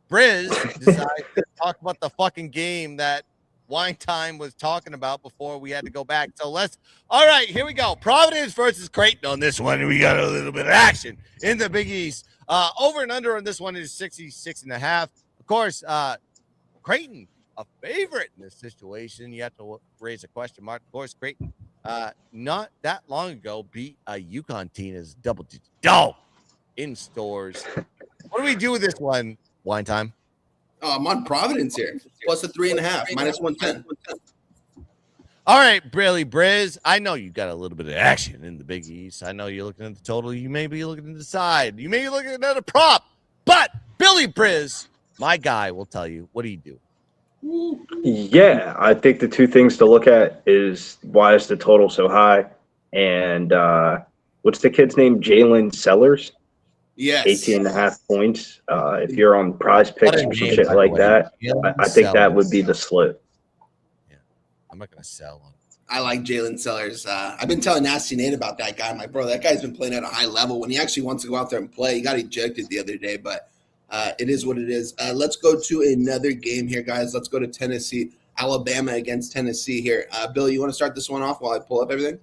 Briz decided to talk about the fucking game that Wine Time was talking about before we had to go back. So all right, here we go. Providence versus Creighton on this one. We got a little bit of action in the Big East. Over and under on this one is 66.5. Of course, Creighton, a favorite in this situation. You have to raise a question mark. Of course, Creighton, not that long ago, beat a UConn team as double-digit dog in stores. What do we do with this one, Wine Time? Oh, I'm on Providence here. Plus a 3.5, minus 110. All right, Billy Briz. I know you got a little bit of action in the Big East. I know you're looking at the total. You may be looking at the side. You may be looking at a prop. But Billy Briz, my guy, will tell you. What do you do? Yeah, I think the two things to look at is why is the total so high? And what's the kid's name? Jalen Sellers? Yes. 18.5 points. If you're on Prize Picks or some shit like that, I think that would be the slip. Yeah, I'm not going to sell on it. I like Jalen Sellers. I've been telling Nasty Nate about that guy. My bro, that guy's been playing at a high level. When he actually wants to go out there and play, he got ejected the other day, but it is what it is. Let's go to another game here, guys. Let's go to Tennessee. Alabama against Tennessee here. Bill, you want to start this one off while I pull up everything?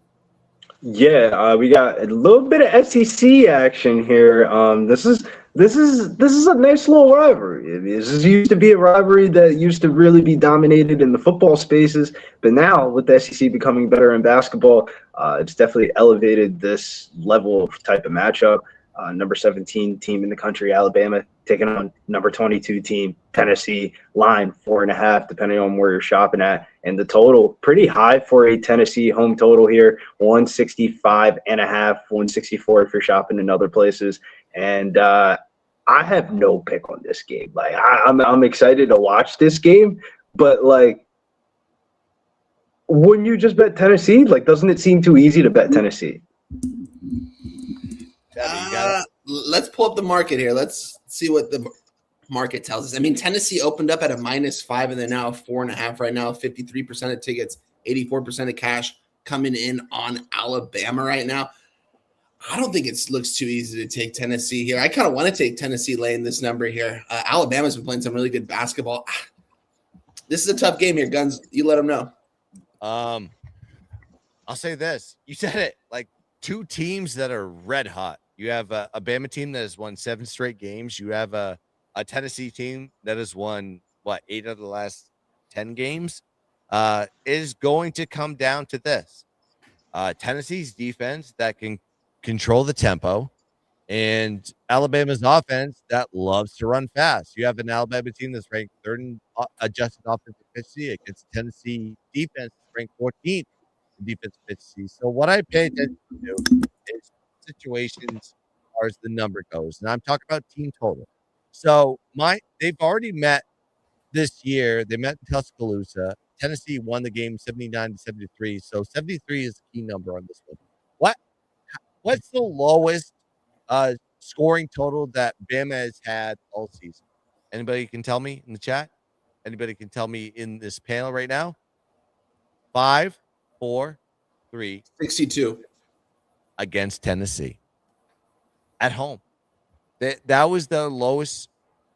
Yeah, we got a little bit of SEC action here. This is a nice little rivalry. This used to be a rivalry that used to really be dominated in the football spaces, but now with the SEC becoming better in basketball, it's definitely elevated this level of type of matchup. Number 17 team in the country, Alabama, taking on number 22 team, Tennessee, line 4.5, depending on where you're shopping at. And the total, pretty high for a Tennessee home total here, 165.5, 164 if you're shopping in other places. And I have no pick on this game. Like I'm excited to watch this game, but like, wouldn't you just bet Tennessee? Like, doesn't it seem too easy to bet Tennessee? Let's pull up the market here. Let's see what the market tells us. I mean, Tennessee opened up at a -5, and they're now 4.5 right now. 53% of tickets, 84% of cash coming in on Alabama right now. I don't think it looks too easy to take Tennessee here. I kind of want to take Tennessee laying this number here. Alabama's been playing some really good basketball. This is a tough game here, Guns. You let them know. I'll say this. You said it. Like, two teams that are red hot. You have a Bama team that has won 7 straight games. You have a Tennessee team that has won, 8 of the last 10 games. Is going to come down to this. Tennessee's defense that can control the tempo, and Alabama's offense that loves to run fast. You have an Alabama team that's ranked 3rd in adjusted offensive efficiency against Tennessee defense that's ranked 14th in defensive efficiency. So what I pay attention to is situations as far as the number goes, and I'm talking about team total. So they've already met this year. They met in Tuscaloosa. Tennessee won the game 79-73. So 73 is the key number on this one. What's the lowest scoring total that Bama has had all season? Anybody can tell me in the chat? Anybody can tell me in this panel right now? 5, 4, 3. 62. Against Tennessee. At home. That was the lowest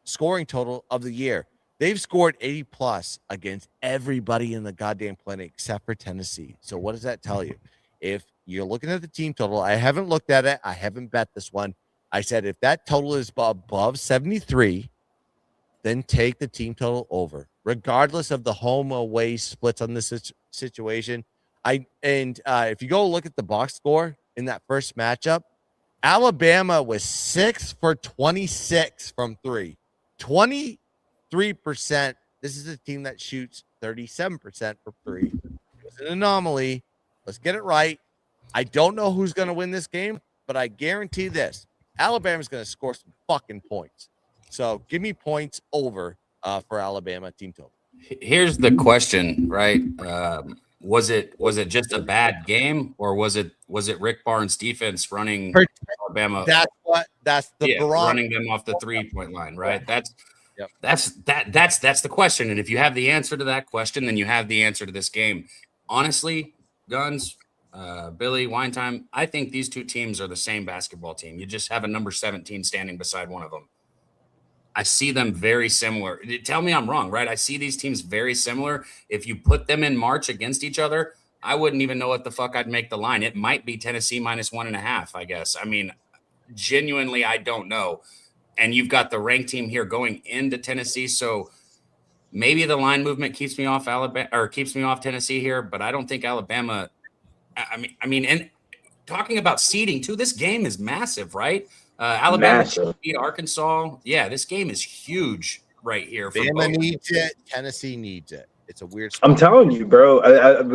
scoring total of the year. They've scored 80+ against everybody in the goddamn planet except for Tennessee. So what does that tell you? If you're looking at the team total, I haven't looked at it. I haven't bet this one. I said if that total is above 73, then take the team total over, regardless of the home away splits on this situation. If you go look at the box score in that first matchup, Alabama was 6 for 26 from 3, 23%. This is a team that shoots 37% from 3. It was an anomaly. Let's get it right. I don't know who's going to win this game, but I guarantee this. Alabama's going to score some fucking points. So give me points over for Alabama team total. Here's the question, right? Was it just a bad game, or was it Rick Barnes' defense running Alabama? That's the running them off the 3-point line, right? That's the question. And if you have the answer to that question, then you have the answer to this game. Honestly, Guns, Billy, Wine Time, I think these two teams are the same basketball team. You just have a number 17 standing beside one of them. I see them very similar. Tell me I'm wrong, right? I see these teams very similar. If you put them in March against each other, I wouldn't even know what the fuck I'd make the line. It might be Tennessee -1.5, I guess. I mean, genuinely, I don't know. And you've got the ranked team here going into Tennessee, so maybe the line movement keeps me off Alabama or keeps me off Tennessee here, but I don't think Alabama. I mean, and talking about seeding too, this game is massive, right? Alabama beat Arkansas. Yeah, this game is huge right here. Bama needs it. Tennessee needs it. It's a weird spot. I'm telling you, bro.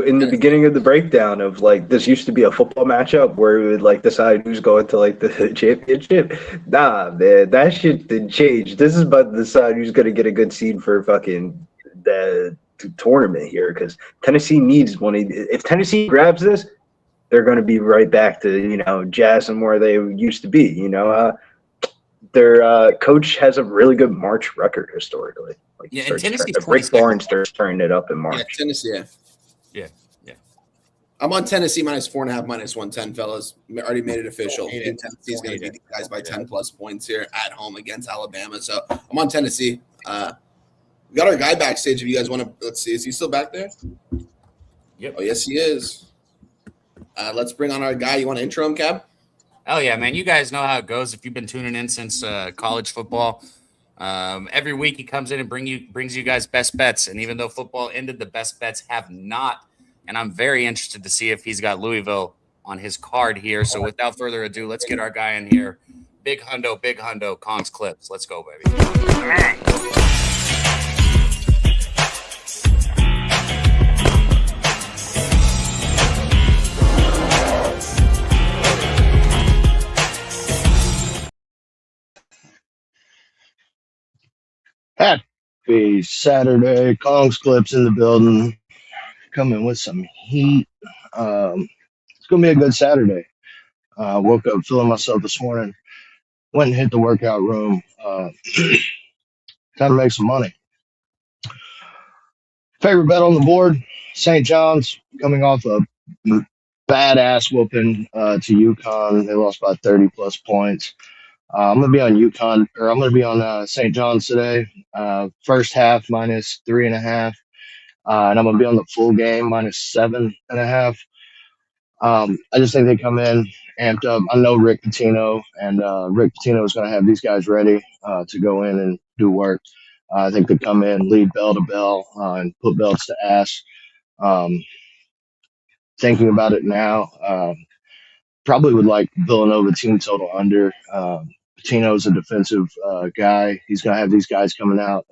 In the beginning of the breakdown of like this used to be a football matchup where we would like decide who's going to like the championship. Nah, man, that shit didn't change. This is about to decide who's going to get a good seed for fucking the tournament here because Tennessee needs one. If Tennessee grabs this, they're going to be right back to Jazz and where they used to be. Their coach has a really good March record historically. Like and Tennessee's Rick Barnes starts turning it up in March. Yeah, Tennessee. Yeah. I'm on Tennessee -4.5, -110, fellas. Already made it official. Tennessee's going to beat the guys by 10+ points here at home against Alabama. So I'm on Tennessee. We got our guy backstage. If you guys want to, let's see. Is he still back there? Yep. Oh, yes, he is. Let's bring on our guy. You want to intro him, Cab? Oh, yeah, man. You guys know how it goes. If you've been tuning in since college football, every week he comes in and brings you guys best bets. And even though football ended, the best bets have not. And I'm very interested to see if he's got Louisville on his card here. So without further ado, let's get our guy in here. Big hundo, Kong's Clips. Let's go, baby. Happy Saturday. Kong's Clips in the building. Coming with some heat. It's going to be a good Saturday. Woke up feeling myself this morning. Went and hit the workout room. Time to make some money. Favorite bet on the board, St. John's coming off a badass whooping to UConn. They lost by 30-plus points. I'm going to be on UConn, or I'm going to be on St. John's today. First half minus 3.5. And I'm going to be on the full game minus 7.5. I just think they come in amped up. I know Rick Pitino, and Rick Pitino is going to have these guys ready to go in and do work. I think they come in, lead bell to bell, and put belts to ass. Thinking about it now, probably would like Villanova team total under. Pitino's a defensive guy. He's going to have these guys coming out.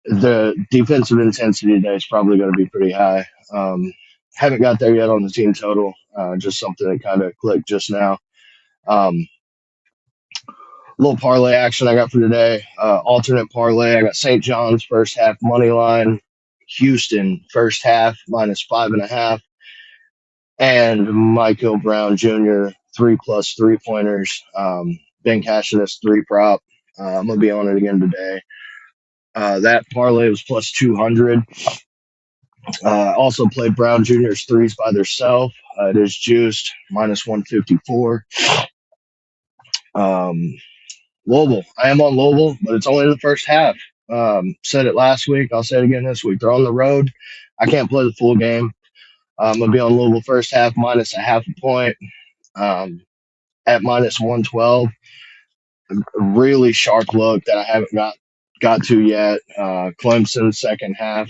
The defensive intensity today is probably going to be pretty high. Haven't got there yet on the team total. Just something that kind of clicked just now. Little parlay action I got for today. Alternate parlay. I got St. John's first half money line, Houston first half minus 5.5, and Michael Brown Jr. 3+ 3-pointers. Been cashing this 3 prop. I'm gonna be on it again today. That parlay was plus 200. Also played Brown Jr.'s threes by themselves. It is juiced minus 154. Louisville. I am on Louisville, but it's only the first half. Said it last week. I'll say it again this week. They're on the road. I can't play the full game. I'm going to be on Louisville first half minus 0.5 point at minus 112. A really sharp look that I haven't got to yet. Clemson second half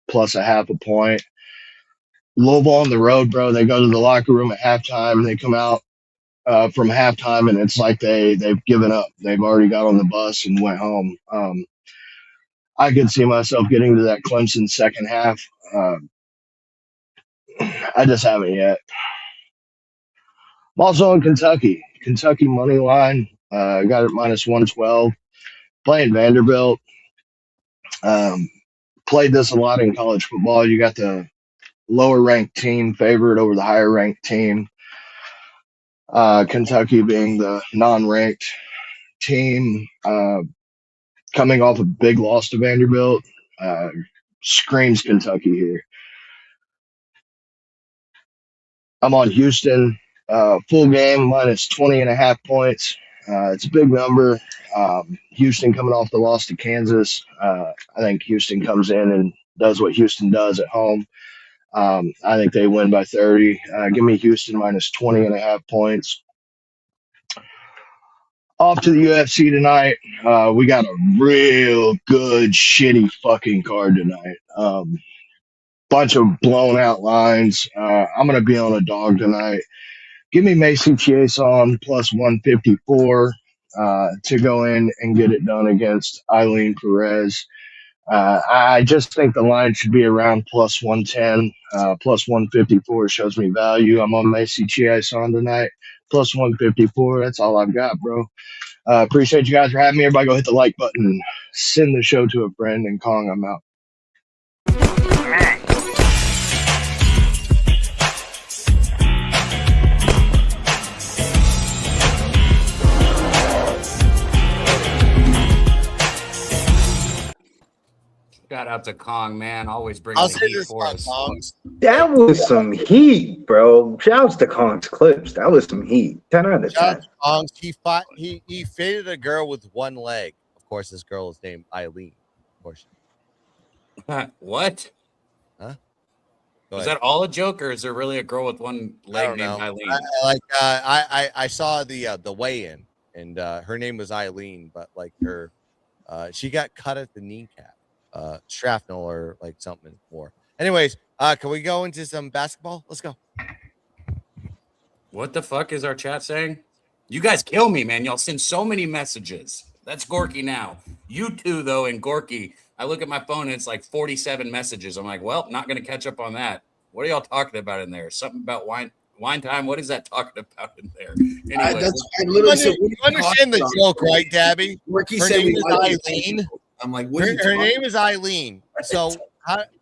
plus 0.5 point. Louisville on the road, bro. They go to the locker room at halftime. They come out from halftime, and it's like they've given up. They've already got on the bus and went home. I could see myself getting to that Clemson second half. I just haven't yet. I'm also in Kentucky. Kentucky money line. Got it minus 112. Playing Vanderbilt. Played this a lot in college football. You got the lower ranked team favored over the higher ranked team. Kentucky being the non-ranked team, coming off a big loss to Vanderbilt, screams Kentucky here. I'm on Houston, full game minus 20.5 points. It's a big number. Houston coming off the loss to Kansas. I think Houston comes in and does what Houston does at home. I think they win by 30. Give me Houston minus 20.5 points. Off to the UFC tonight. We got a real good, shitty fucking card tonight. Bunch of blown out lines. I'm going to be on a dog tonight. Give me Macy Chiasson plus 154 to go in and get it done against Eileen Perez. I just think the line should be around plus 110, plus 154 shows me value. I'm on Macy Chiasson tonight, plus 154. That's all I've got, bro. Appreciate you guys for having me. Everybody go hit the like button and send the show to a friend. And Kong, I'm out. Shout out to Kong, man. Always bringing the heat for us. That was some heat, bro. Shouts to Kong's Clips. That was some heat. 10 out of 10. Kong's, he faded a girl with one leg. Of course, this girl is named Eileen. Of course. What? Huh? Is that all a joke, or is there really a girl with one leg named Eileen? I saw the weigh-in, and her name was Eileen, but like her, she got cut at the kneecap. Shrapnel or like something more. Anyways, can we go into some basketball? Let's go. What the fuck is our chat saying? You guys kill me, man. Y'all send so many messages. That's Gorky now. You two, though, and Gorky, I look at my phone and it's like 47 messages. I'm like, well, not going to catch up on that. What are y'all talking about in there? Something about wine time? What is that talking about in there? Anyways, you understand the joke, right, Daby? Gorky said Eileen. I'm like, what are you Her talking name is Eileen. So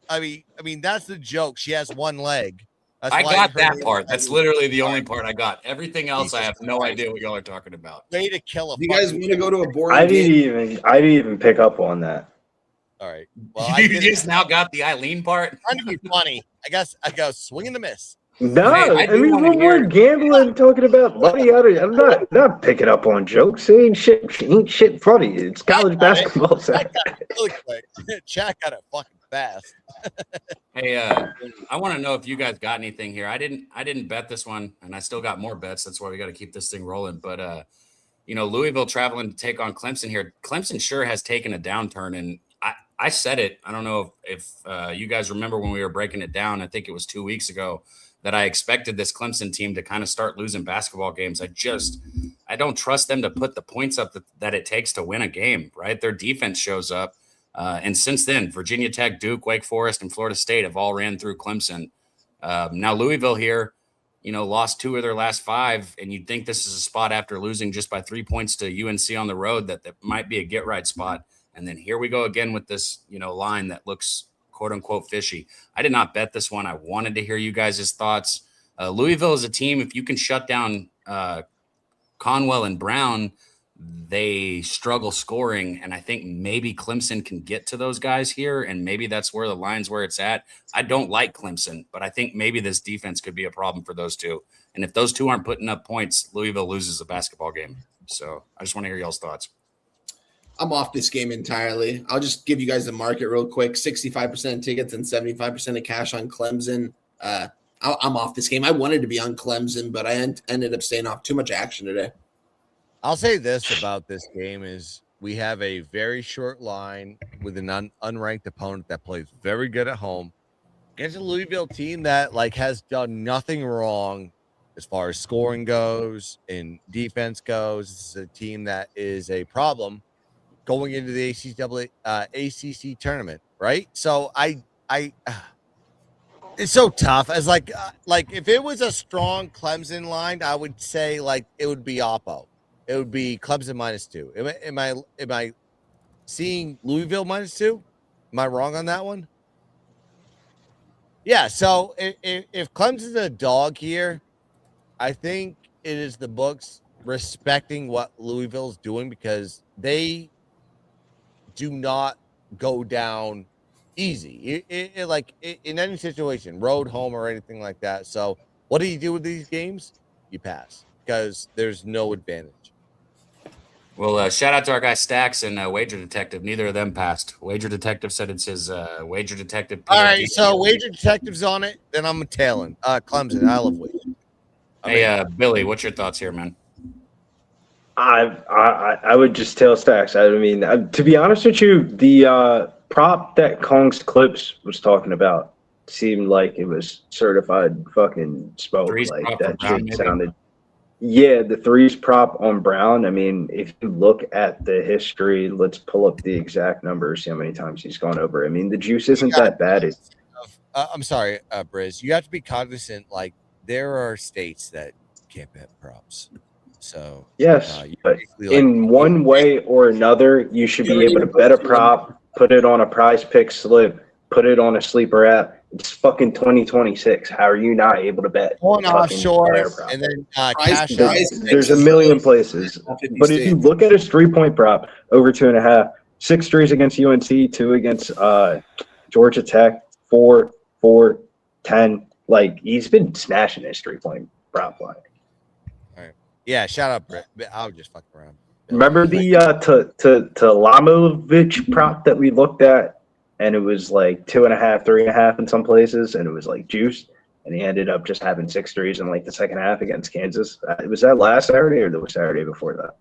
I mean that's the joke. She has one leg. That's I why got her that name part. is That's Eileen. literally the only part I got. Everything else, I Jesus have no Christ. idea what y'all are talking about. Way to kill a Do you guys fucking. want to go to a I boring game? didn't even pick up on that. All right. Well, I You did just now got the Eileen part. trying to be funny. I guess I go swing and a miss. No, Hey, I I do mean wanna when we're hear- gambling, talking about money, I'm not picking up on jokes. It ain't shit funny. It's college basketball. So. Chat got it really quick. Chat got it fucking fast. Hey, I want to know if you guys got anything here. I didn't bet this one, and I still got more bets. That's why we got to keep this thing rolling. But Louisville traveling to take on Clemson here. Clemson sure has taken a downturn, and I said it. I don't know if you guys remember when we were breaking it down. I think it was 2 weeks ago that I expected this Clemson team to kind of start losing basketball games. I don't trust them to put the points up that it takes to win a game, right? Their defense shows up. And since then, Virginia Tech, Duke, Wake Forest, and Florida State have all ran through Clemson. Now Louisville here, lost 2 of their last 5, and you'd think this is a spot after losing just by 3 points to UNC on the road that might be a get-right spot. And then here we go again with this, line that looks quote-unquote fishy. I did not bet this one. I wanted to hear you guys' thoughts. Louisville is a team, if you can shut down Conwell and Brown, they struggle scoring, and I think maybe Clemson can get to those guys here, and maybe that's where the line's where it's at. I don't like Clemson, but I think maybe this defense could be a problem for those two. And if those two aren't putting up points, Louisville loses a basketball game. So I just want to hear y'all's thoughts. I'm off this game entirely. I'll just give you guys the market real quick. 65% of tickets and 75% of cash on Clemson. I'm off this game. I wanted to be on Clemson, but I ended up staying off. Too much action today. I'll say this about this game is we have a very short line with an unranked opponent that plays very good at home against a Louisville team that has done nothing wrong as far as scoring goes and defense goes. This is a team that is a problem going into the ACC tournament, right? So it's so tough. As if it was a strong Clemson line, I would say it would be Oppo. It would be Clemson -2. Am I seeing Louisville -2? Am I wrong on that one? Yeah. So if Clemson's a dog here, I think it is the books respecting what Louisville's doing because they do not go down easy. In any situation, road, home, or anything like that. So what do you do with these games? You pass because there's no advantage. Well, shout out to our guy Stacks and Wager Detective. Neither of them passed. Wager Detective said it's his Wager Detective. All right, so Wager Detective's on it. Then I'm tailing Clemson. I love Wager. Hey, Billy, what's your thoughts here, man? I would just tail Stacks. I mean, to be honest with you, the prop that Kong's Clips was talking about seemed like it was certified fucking smoke. Threes Like prop that for Brown, shit maybe? sounded. Yeah, the threes prop on Brown. I mean, if you look at the history, let's pull up the exact numbers, see how many times he's gone over. I mean, the juice isn't that bad. I'm sorry, Briz. You have to be cognizant. There are states that can't bet props. So Yes, but in one way or another, you should be able to bet a prop, put it on a prize pick slip, put it on a sleeper app. It's fucking 2026. How are you not able to bet on offshore prop? and then cash out? There's a million places. But if you look at his 3-point prop, over 2.5, 6 threes against UNC, 2 against Georgia Tech, 4, 10. He's been smashing his 3-point prop line. All right. Yeah, shout out, Brett. I'll just fuck around. Remember the to Lamovich prop that we looked at? And it was 2.5, 3.5 in some places, and it was juice. And he ended up just having 6 threes in the second half against Kansas. Was that last Saturday or the Saturday before that?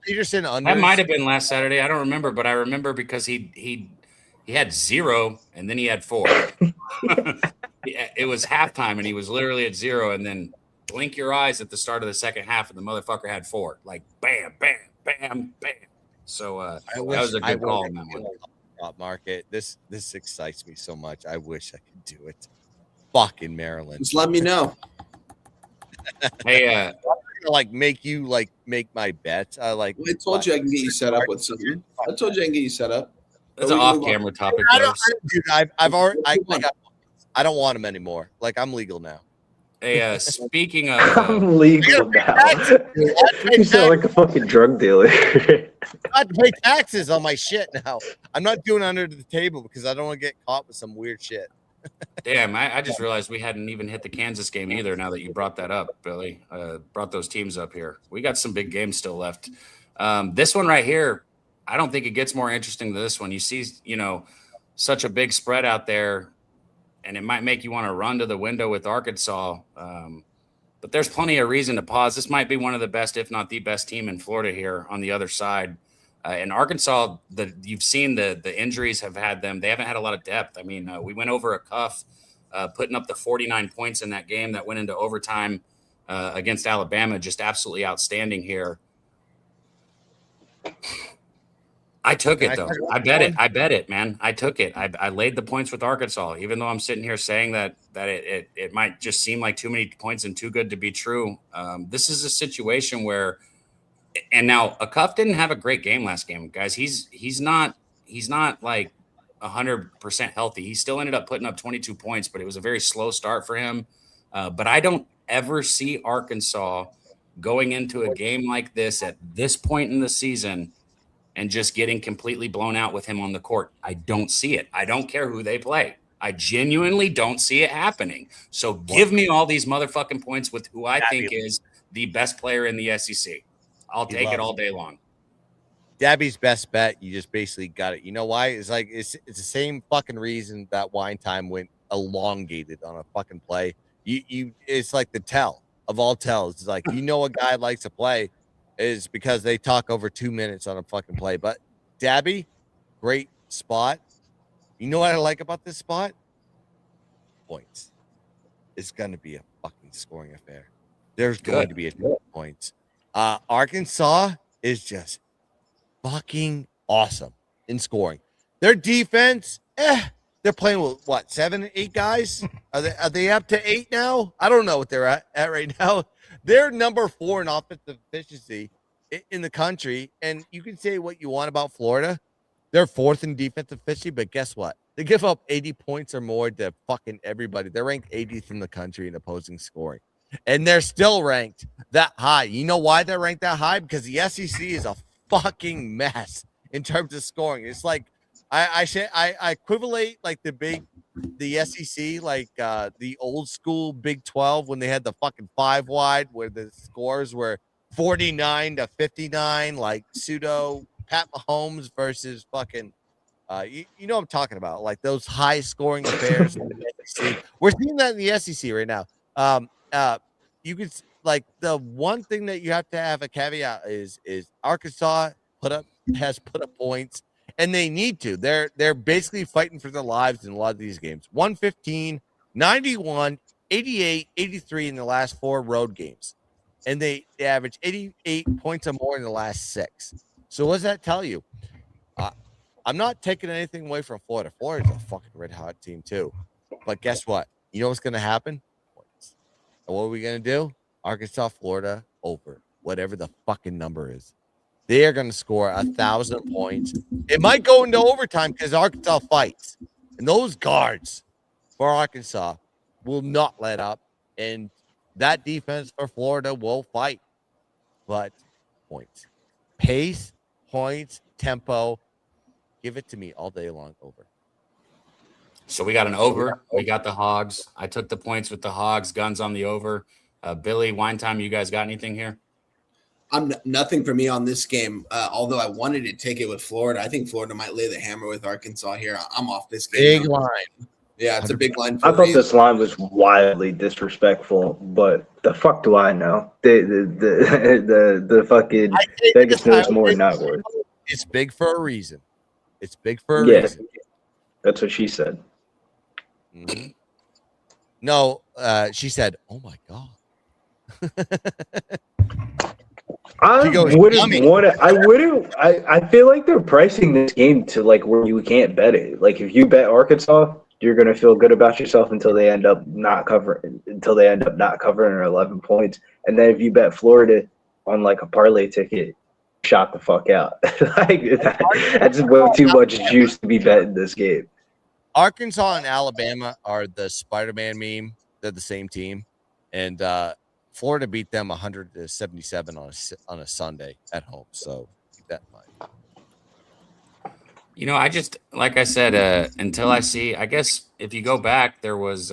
Peterson unders. That might have been last Saturday. I don't remember, but I remember because he had 0 and then he had 4. It was halftime and he was literally at 0, and then blink your eyes at the start of the second half and the motherfucker had 4. Bam, bam, bam, bam. So that was a good call on that one. Prop market. This excites me so much. I wish I could do it. Fucking Maryland. Just let me know. Hey, like make you like make my bets. I like. I told you I can get you set up with something. I told you I can get you set up. That's But an we can move off-camera topic, I don't, though. dude, I've already. Move on. I don't want them anymore. Like I'm legal now. Hey, speaking of, I'm legal now. You sound like a fucking drug dealer. I have to pay taxes on my shit now. I'm not doing under the table because I don't want to get caught with some weird shit. damn, I just realized we hadn't even hit the Kansas game either. Now that you brought that up, Billy, brought those teams up here. We got some big games still left. This one right here, I don't think it gets more interesting than this one. You see, such a big spread out there, and it might make you want to run to the window with Arkansas. But there's plenty of reason to pause. This might be one of the best, if not the best team in Florida here on the other side. In Arkansas, you've seen the injuries have had them. They haven't had a lot of depth. I mean, we went over a cuff, putting up the 49 points in that game that went into overtime against Alabama. Just absolutely outstanding here. I took it, though. I bet it, man. I took it. I laid the points with Arkansas, even though I'm sitting here saying that it might just seem like too many points and too good to be true. This is a situation where, and now a Cuff didn't have a great game last game, guys. He's not like 100% healthy. He still ended up putting up 22 points, but it was a very slow start for him. But I don't ever see Arkansas going into a game like this at this point in the season and just getting completely blown out with him on the court. I don't see it. I don't care who they play. I genuinely don't see it happening. So give me all these motherfucking points with who I think is the best player in the SEC. I'll take it all day long. Daby's best bet. You just basically got it. You know why? It's like it's the same fucking reason that wine time went elongated on a fucking play. You it's like the tell of all tells. It's like a guy likes to play is because they talk over 2 minutes on a fucking play. But Daby, great spot. You know what I like about this spot? Points. It's going to be a fucking scoring affair. There's going to be a ton of points. Arkansas is just fucking awesome in scoring. Their defense, they're playing with what, 7, 8 guys? Are they up to 8 now? I don't know what they're at right now. They're number 4 in offensive efficiency in the country. And you can say what you want about Florida. They're 4th in defensive efficiency, but guess what? They give up 80 points or more to fucking everybody. They're ranked 80th in the country in opposing scoring. And they're still ranked that high. You know why they're ranked that high? Because the SEC is a fucking mess in terms of scoring. It's like I equivalent like the SEC, like the old school Big 12 when they had the fucking 5 wide where the scores were 49-59, like pseudo Pat Mahomes versus fucking you know what I'm talking about, like those high scoring affairs in the SEC. We're seeing that in the SEC right now. You could like the one thing that you have to have a caveat is Arkansas has put up points. And they need to. They're basically fighting for their lives in a lot of these games. 115, 91, 88, 83 in the last 4 road games. And they average 88 points or more in the last 6. So what does that tell you? I'm not taking anything away from Florida. Florida's a fucking red hot team too. But guess what? You know what's going to happen? Points. And what are we going to do? Arkansas, Florida, over. Whatever the fucking number is. They are going to score 1,000 points. It might go into overtime because Arkansas fights. And those guards for Arkansas will not let up. And that defense for Florida will fight. But points. Pace, points, tempo. Give it to me all day long. Over. So we got an over. We got the Hogs. I took the points with the Hogs. Guns on the over. Billy, wine time, you guys got anything here? Nothing for me on this game, although I wanted to take it with Florida. I think Florida might lay the hammer with Arkansas here. I'm off this game. Big line. Yeah, it's a big line. I thought this line was wildly disrespectful, but the fuck do I know? The fucking Vegas knows more than I would. It's big for a reason. It's big for a reason. That's what she said. Mm-hmm. No, she said, "Oh my god." I feel like they're pricing this game to like where you can't bet it. Like if you bet Arkansas, you're gonna feel good about yourself until they end up not covering or 11 points. And then if you bet Florida on like a parlay ticket, shot the fuck out. That's way too much juice to be betting this game. Arkansas and Alabama are the Spider-Man meme. They're the same team, and Florida beat them 100-77 on a Sunday at home. So keep that in mind. I just, like I said, until I see, I guess if you go back, there was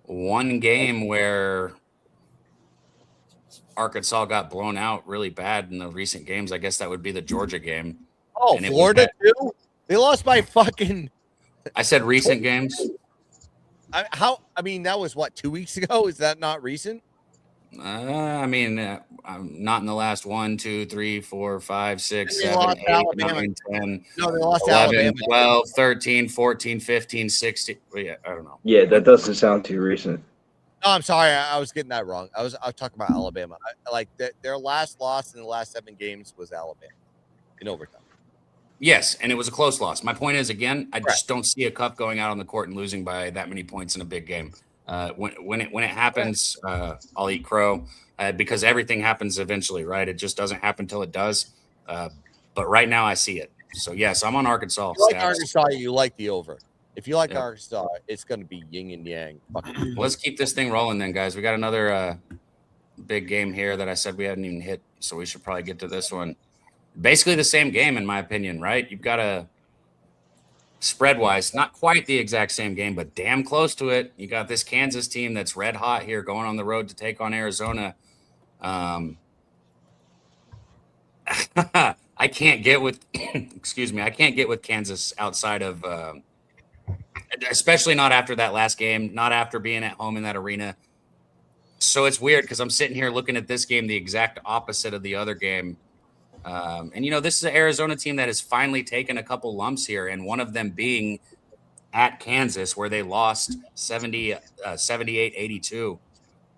one game where Arkansas got blown out really bad in the recent games. I guess that would be the Georgia game. Oh, And Florida too? They lost by fucking. I said recent games. That was what, 2 weeks ago? Is that not recent? I'm not in the last 1, 2, 3, 4, 5, 6, They 7, lost 8, Alabama. 9, 10, No, they lost 11, Alabama. 12, 13, 14, 15, 16. Well, yeah, I don't know. Yeah, that doesn't sound too recent. No, I'm sorry. I was getting that wrong. I was talking about Alabama. Their last loss in the last 7 games was Alabama in overtime. Yes, and it was a close loss. My point is, again, I just don't see a Cup going out on the court and losing by that many points in a big game. When it happens, I'll eat crow because everything happens eventually, right? It just doesn't happen till it does. But right now, I see it. So yes, I'm on Arkansas. If you like Arkansas, you like the over. If you like Arkansas, it's going to be yin and yang. Let's keep this thing rolling then, guys. We got another big game here that I said we hadn't even hit, so we should probably get to this one. Basically the same game, in my opinion, right? You've got a spread-wise, not quite the exact same game, but damn close to it. You got this Kansas team that's red hot here going on the road to take on Arizona. I can't get with excuse me, I can't get with Kansas outside of especially not after that last game, not after being at home in that arena. So it's weird because I'm sitting here looking at this game the exact opposite of the other game. This is an Arizona team that has finally taken a couple lumps here, and one of them being at Kansas where they lost 78-82.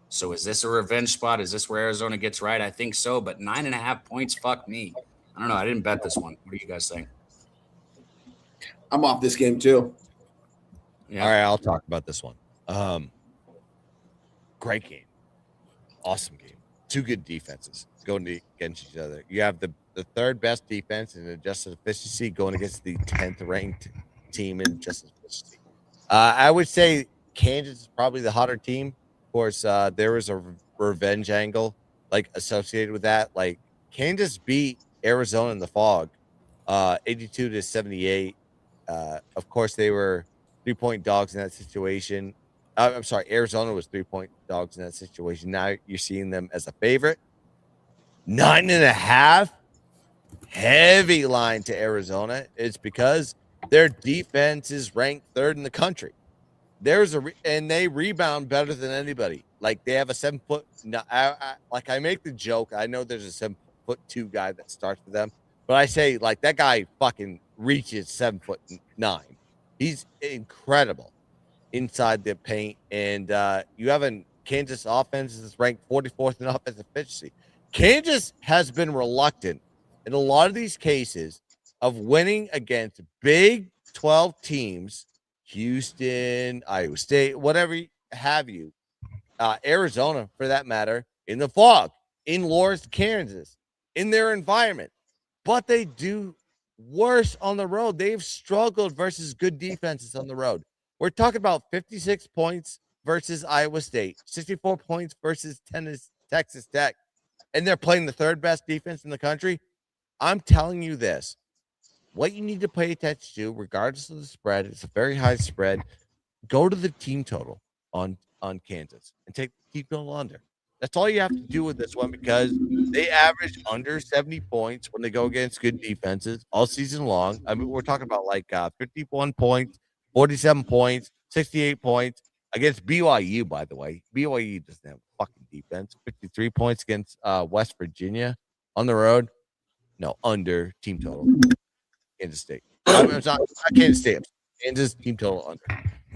So is this a revenge spot? Is this where Arizona gets right? I think so, but 9.5 points, fuck me. I don't know. I didn't bet this one. What do you guys think? I'm off this game too. Yeah. All right, I'll talk about this one. Great game. Awesome game. 2 good defenses going against each other. You have the third best defense in adjusted efficiency going against the 10th ranked team in adjusted efficiency. I would say Kansas is probably the hotter team. Of course, there was a revenge angle associated with that. Kansas beat Arizona in the fog, 82-78. Of course, they were 3-point dogs in that situation. I'm sorry, Arizona was 3-point dogs in that situation. Now you're seeing them as a favorite. 9.5, heavy line to Arizona. It's because their defense is ranked 3rd in the country. And they rebound better than anybody. They have a 7-foot. I make the joke. I know there's a 7'2" guy that starts for them, but I say that guy fucking reaches 7'9". He's incredible inside the paint, and you have a Kansas offense that's ranked 44th in offensive efficiency. Kansas has been reluctant in a lot of these cases of winning against Big 12 teams, Houston, Iowa State, whatever have you, Arizona for that matter, in the fog, in Lawrence, Kansas, in their environment. But they do worse on the road. They've struggled versus good defenses on the road. We're talking about 56 points versus Iowa State, 64 points versus Texas Tech, and they're playing the 3rd best defense in the country. I'm telling you this. What you need to pay attention to, regardless of the spread, it's a very high spread. Go to the team total on Kansas and take the team total under. That's all you have to do with this one because they average under 70 points when they go against good defenses all season long. I mean, we're talking about 51 points, 47 points, 68 points against BYU, by the way. BYU doesn't have fucking defense. 53 points against West Virginia on the road. No, under team total. Kansas State. It's not Kansas State. Kansas team total under.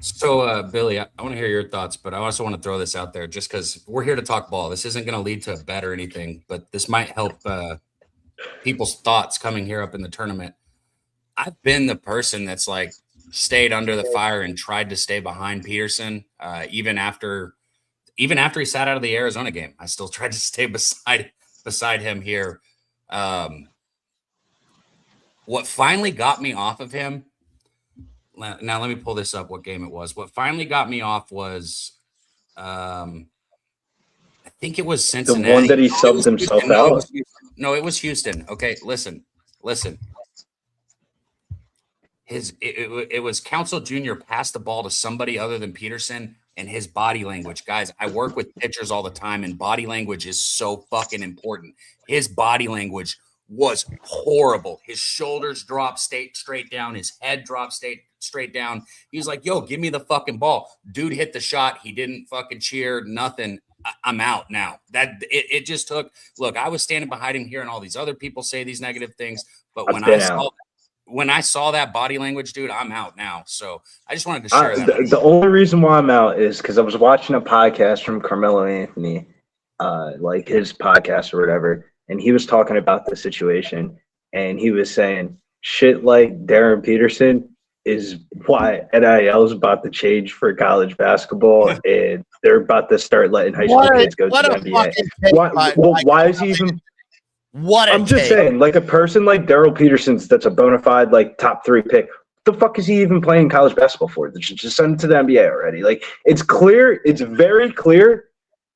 So, Billy, I want to hear your thoughts, but I also want to throw this out there just because we're here to talk ball. This isn't going to lead to a bet or anything, but this might help people's thoughts coming here up in the tournament. I've been the person that's stayed under the fire and tried to stay behind Peterson, even after he sat out of the Arizona game. I still tried to stay beside him here. What finally got me off of him, now let me pull this up, what game it was. What finally got me off was, I think it was Cincinnati. The one that he subbed himself out? No, it was Houston. Okay, listen. It was Council Jr. passed the ball to somebody other than Peterson, and his body language. Guys, I work with pitchers all the time, and body language is so fucking important. His body language was horrible. His shoulders dropped straight down. His head dropped straight down. He was like, yo, give me the fucking ball. Dude hit the shot. He didn't fucking cheer, nothing. I'm out now. It just took, look, I was standing behind him hearing all these other people say these negative things, but when I saw that body language, dude, I'm out now. So I just wanted to share that. The only reason why I'm out is because I was watching a podcast from Carmelo Anthony, like his podcast or whatever, and he was talking about the situation, and he was saying shit like Darren Peterson is why NIL is about to change for college basketball, and they're about to start letting high school kids go to the NBA. Why is he even? I'm just saying, like a person like Daryl Peterson's that's a bona fide like top 3 pick. What the fuck is he even playing college basketball for? Just send him to the NBA already. Like it's clear, it's very clear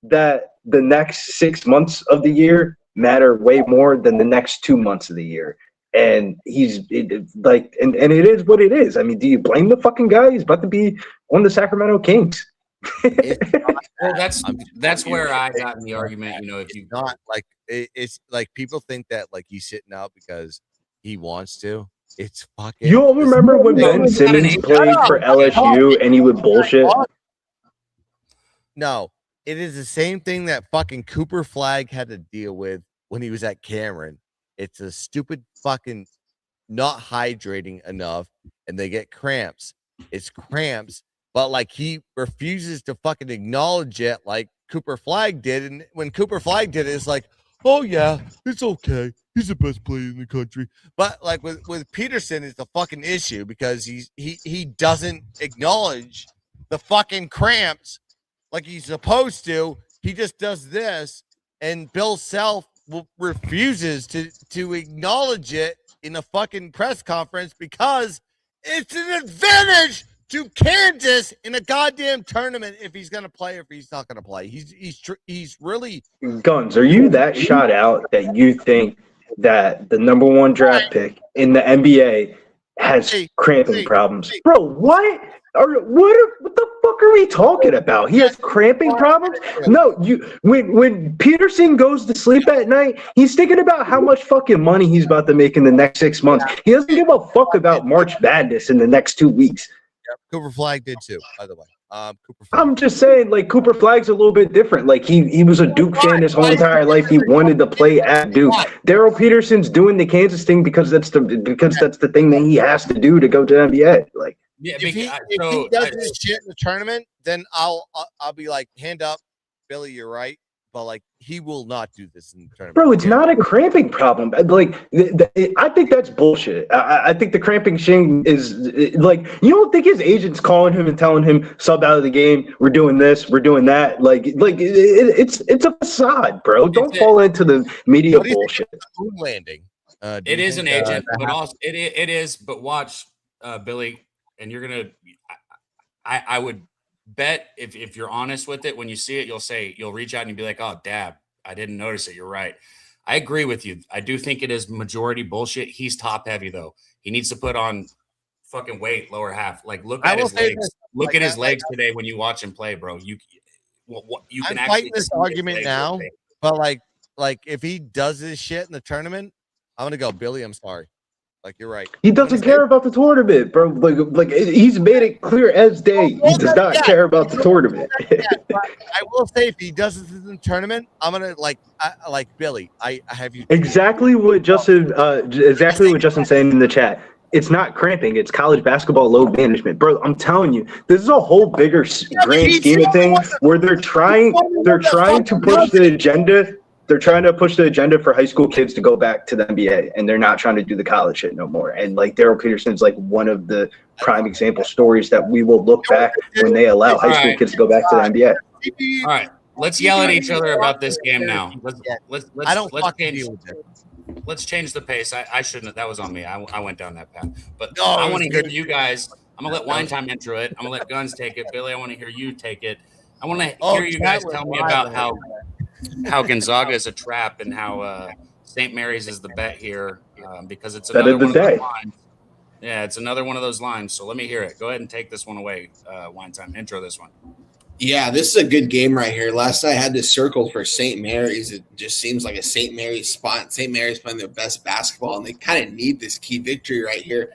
that the next 6 months of the year matter way more than the next 2 months of the year. And and it is what it is. I mean, do you blame the fucking guy? He's about to be on the Sacramento Kings. Well, that's where I got in the argument. You know, if you not like it's like people think that like he's sitting out because he wants to. It's fucking. You don't remember when Ben Simmons played for LSU and he would bullshit? No, it is the same thing that fucking Cooper Flagg had to deal with when he was at Cameron. It's a stupid fucking not hydrating enough, and they get cramps. It's cramps, but like he refuses to fucking acknowledge it, like Cooper Flagg did. And when Cooper Flagg did it, it's like, oh yeah, it's okay. He's the best player in the country. But like with Peterson, it's the fucking issue because he doesn't acknowledge the fucking cramps like he's supposed to. He just does this, and Bill Self refuses to acknowledge it in a fucking press conference because it's an advantage to Kansas in a goddamn tournament if he's gonna play or if he's not gonna play. He's really Guns. Are you that shot out that you think that the number 1 draft pick in the NBA has cramping problems? Bro, what the fuck are we talking about? He has cramping problems? No, when Peterson goes to sleep at night, he's thinking about how much fucking money he's about to make in the next 6 months. He doesn't give a fuck about March Madness in the next 2 weeks. Yep, Cooper Flagg did too, by the way. I'm just saying, like, Cooper Flagg's a little bit different. Like, he was a Duke fan his whole entire life. He wanted to play at Duke. Daryl Peterson's doing the Kansas thing because that's the thing that he has to do to go to the NBA. Like, yeah, if he does this shit in the tournament, then I'll be like, hand up, Billy, you're right. But like, he will not do this in the tournament. Bro, it's not a cramping problem. Like, I think that's bullshit. I think the cramping thing is like, you don't think his agent's calling him and telling him sub out of the game. We're doing this. We're doing that. It's a facade, bro. Don't fall into the media bullshit. Moon landing. It is an agent, but also it is. But watch, Billy, and you're gonna. I would bet if you're honest with it, when you see it, you'll reach out and you'll be like, oh, Dab, I didn't notice it. You're right. I agree with you. I do think it is majority bullshit. He's top heavy though. He needs to put on fucking weight, lower half. Like look at his legs. Look at his legs today when you watch him play, bro. You can I'm fighting this argument now, but like if he does this shit in the tournament, I'm gonna go, Billy, I'm sorry. Like you're right. He doesn't care about the tournament, bro. Like he's made it clear as day. He does not care about the tournament. I will say, if he does this in the tournament, I'm gonna like Billy. I have you exactly what Justin's saying in the chat. It's not cramping. It's college basketball load management, bro. I'm telling you, this is a whole bigger grand scheme of thing where they're trying to push the agenda they're trying to push the agenda for high school kids to go back to the NBA, and they're not trying to do the college shit no more. And like Daryl Peterson's like one of the prime example stories that we will look back when they allow high school kids to go back to the NBA. All right, let's yell at each other about this game now. I don't let's fucking change. deal with it. Let's change the pace. I shouldn't. That was on me. I went down that path. But No, I it want to was hear good. you guys. I'm gonna let Wine Time intro it. I'm gonna let Guns take it. Billy, I want to hear you take it. I want to Oh, hear you guys that was tell me wild. about how Gonzaga is a trap and how St. Mary's is the bet here because it's Bet another of the one of day. those lines. Yeah, it's another one of those lines. So let me hear it. Go ahead and take this one away. Wine Time, intro this one. Yeah, this is a good game right here. Last night I had this circle for St. Mary's. It just seems like a St. Mary's spot. St. Mary's playing their best basketball, and they kind of need this key victory right here.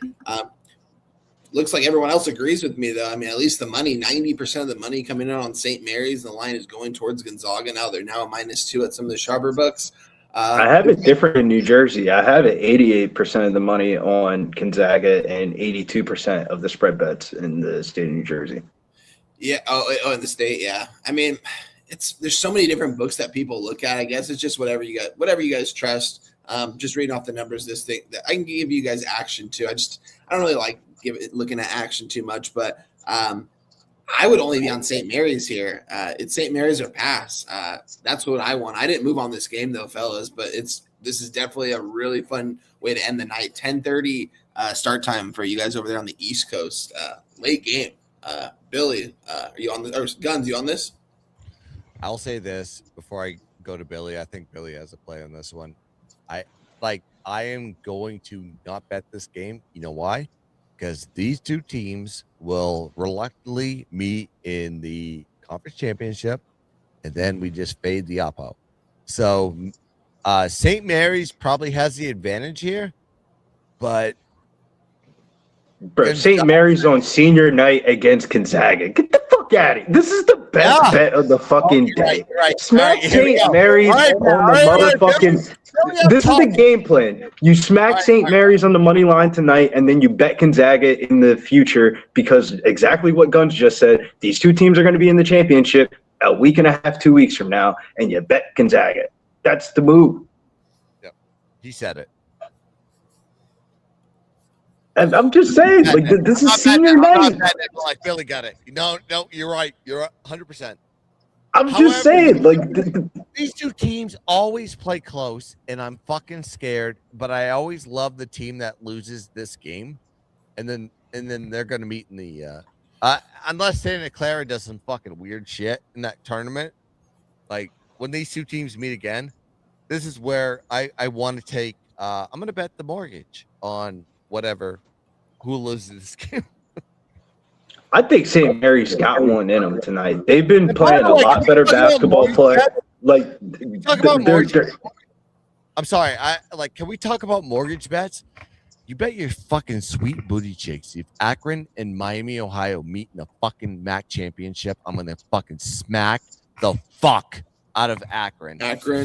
Looks like everyone else agrees with me, though. I mean, at least the money, 90% of the money coming in on St. Mary's. The line is going towards Gonzaga now. They're now a -2 at some of the sharper books. I have it different in New Jersey. I have it 88% of the money on Gonzaga and 82% of the spread bets in the state of New Jersey. Yeah. Oh, in the state. Yeah. I mean, there's so many different books that people look at. I guess it's just whatever you guys trust. Just reading off the numbers, this thing that I can give you guys action too. I don't really like looking at action too much, but I would only be on St. Mary's here. It's St. Mary's or pass. That's what I want. I didn't move on this game though, fellas, but this is definitely a really fun way to end the night. 10:30 start time for you guys over there on the East Coast. Late game. Billy, are you on this? Or Guns, you on this? I'll say this before I go to Billy. I think Billy has a play on this one. I am going to not bet this game. You know why? Because these two teams will reluctantly meet in the conference championship, and then we just fade the oppo. So St. Mary's probably has the advantage here, but Bro, St. Mary's on senior night against Gonzaga. Get the fuck out of here. This is the best bet of the fucking day. Right. Smack All right, here we St. go. Mary's All right, on the all right, motherfucking. Billy, This is the game plan. You smack St. Mary's on the money line tonight, and then you bet Gonzaga in the future because exactly what Guns just said. These two teams are going to be in the championship a week and a half, 2 weeks from now, and you bet Gonzaga. That's the move. Yep. He said it. And I'm just saying, like, this is senior night. Like Billy got it. No, you're right. You're 100%. I'm just saying, like, These two teams always play close, and I'm fucking scared. But I always love the team that loses this game, and then they're gonna meet in the unless Santa Clara does some fucking weird shit in that tournament. Like when these two teams meet again, this is where I want to take. I'm gonna bet the mortgage on whatever who loses this game. I think St. Mary's got one in them tonight. They've been playing a lot better basketball play. Like, Talk about mortgage. I'm sorry. Can we talk about mortgage bets? You bet your fucking sweet booty chicks if Akron and Miami, Ohio meet in the fucking MAC championship, I'm gonna fucking smack the fuck out of Akron.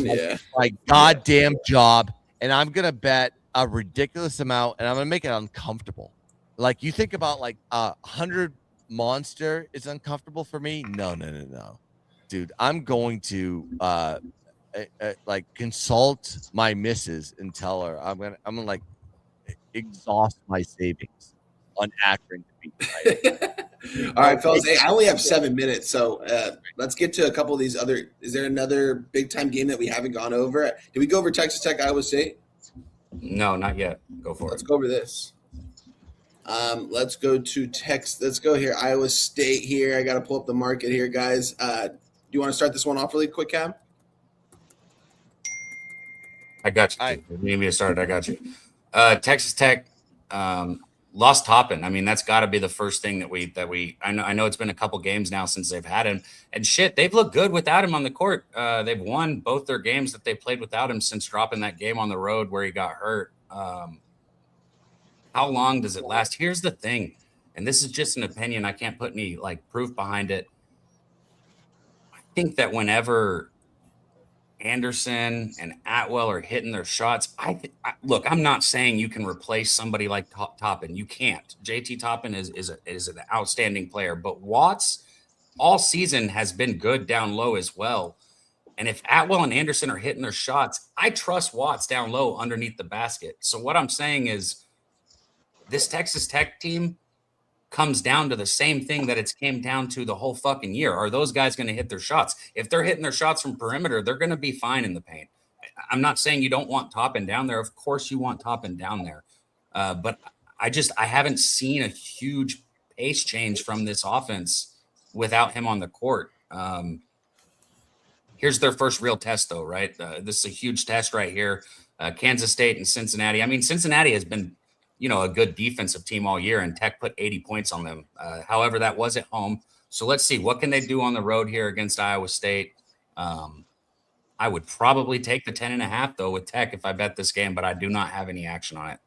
Yeah. My goddamn job, and I'm gonna bet a ridiculous amount, and I'm gonna make it uncomfortable. Like you think about like 100 Monster is uncomfortable for me. No, dude. I'm going to like consult my missus and tell her I'm gonna like exhaust my savings on Akron to beat tonight. All right, fellas. Hey, I only have 7 minutes, so let's get to a couple of these other. Is there another big time game that we haven't gone over? Did we go over Texas Tech, Iowa State? No, not yet. Go for Let's it. go over this. Let's go to Texas. Let's go here. Iowa State here. I got to pull up the market here, guys. Do you want to start this one off really quick, Cam? I got you. All right. You need me to start. I got you. Texas Tech lost Toppin. I mean, that's got to be the first thing that we. I know it's been a couple games now since they've had him, and shit, they've looked good without him on the court. They've won both their games that they played without him since dropping that game on the road where he got hurt. How long does it last? Here's the thing, and this is just an opinion. I can't put any like proof behind it. I think that whenever Anderson and Atwell are hitting their shots, look, I'm not saying you can replace somebody like Toppin. You can't. JT Toppin is an outstanding player, but Watts all season has been good down low as well. And if Atwell and Anderson are hitting their shots, I trust Watts down low underneath the basket. So what I'm saying is this Texas Tech team comes down to the same thing that it's came down to the whole fucking year. Are those guys going to hit their shots? If they're hitting their shots from perimeter, they're going to be fine in the paint. I'm not saying you don't want top and down there. Of course you want top and down there. But I haven't seen a huge pace change from this offense without him on the court. Here's their first real test, though, right? This is a huge test right here. Kansas State and Cincinnati. I mean, Cincinnati has been, a good defensive team all year, and Tech put 80 points on them. However, that was at home. So let's see. What can they do on the road here against Iowa State? I would probably take the 10.5, though, with Tech if I bet this game, but I do not have any action on it.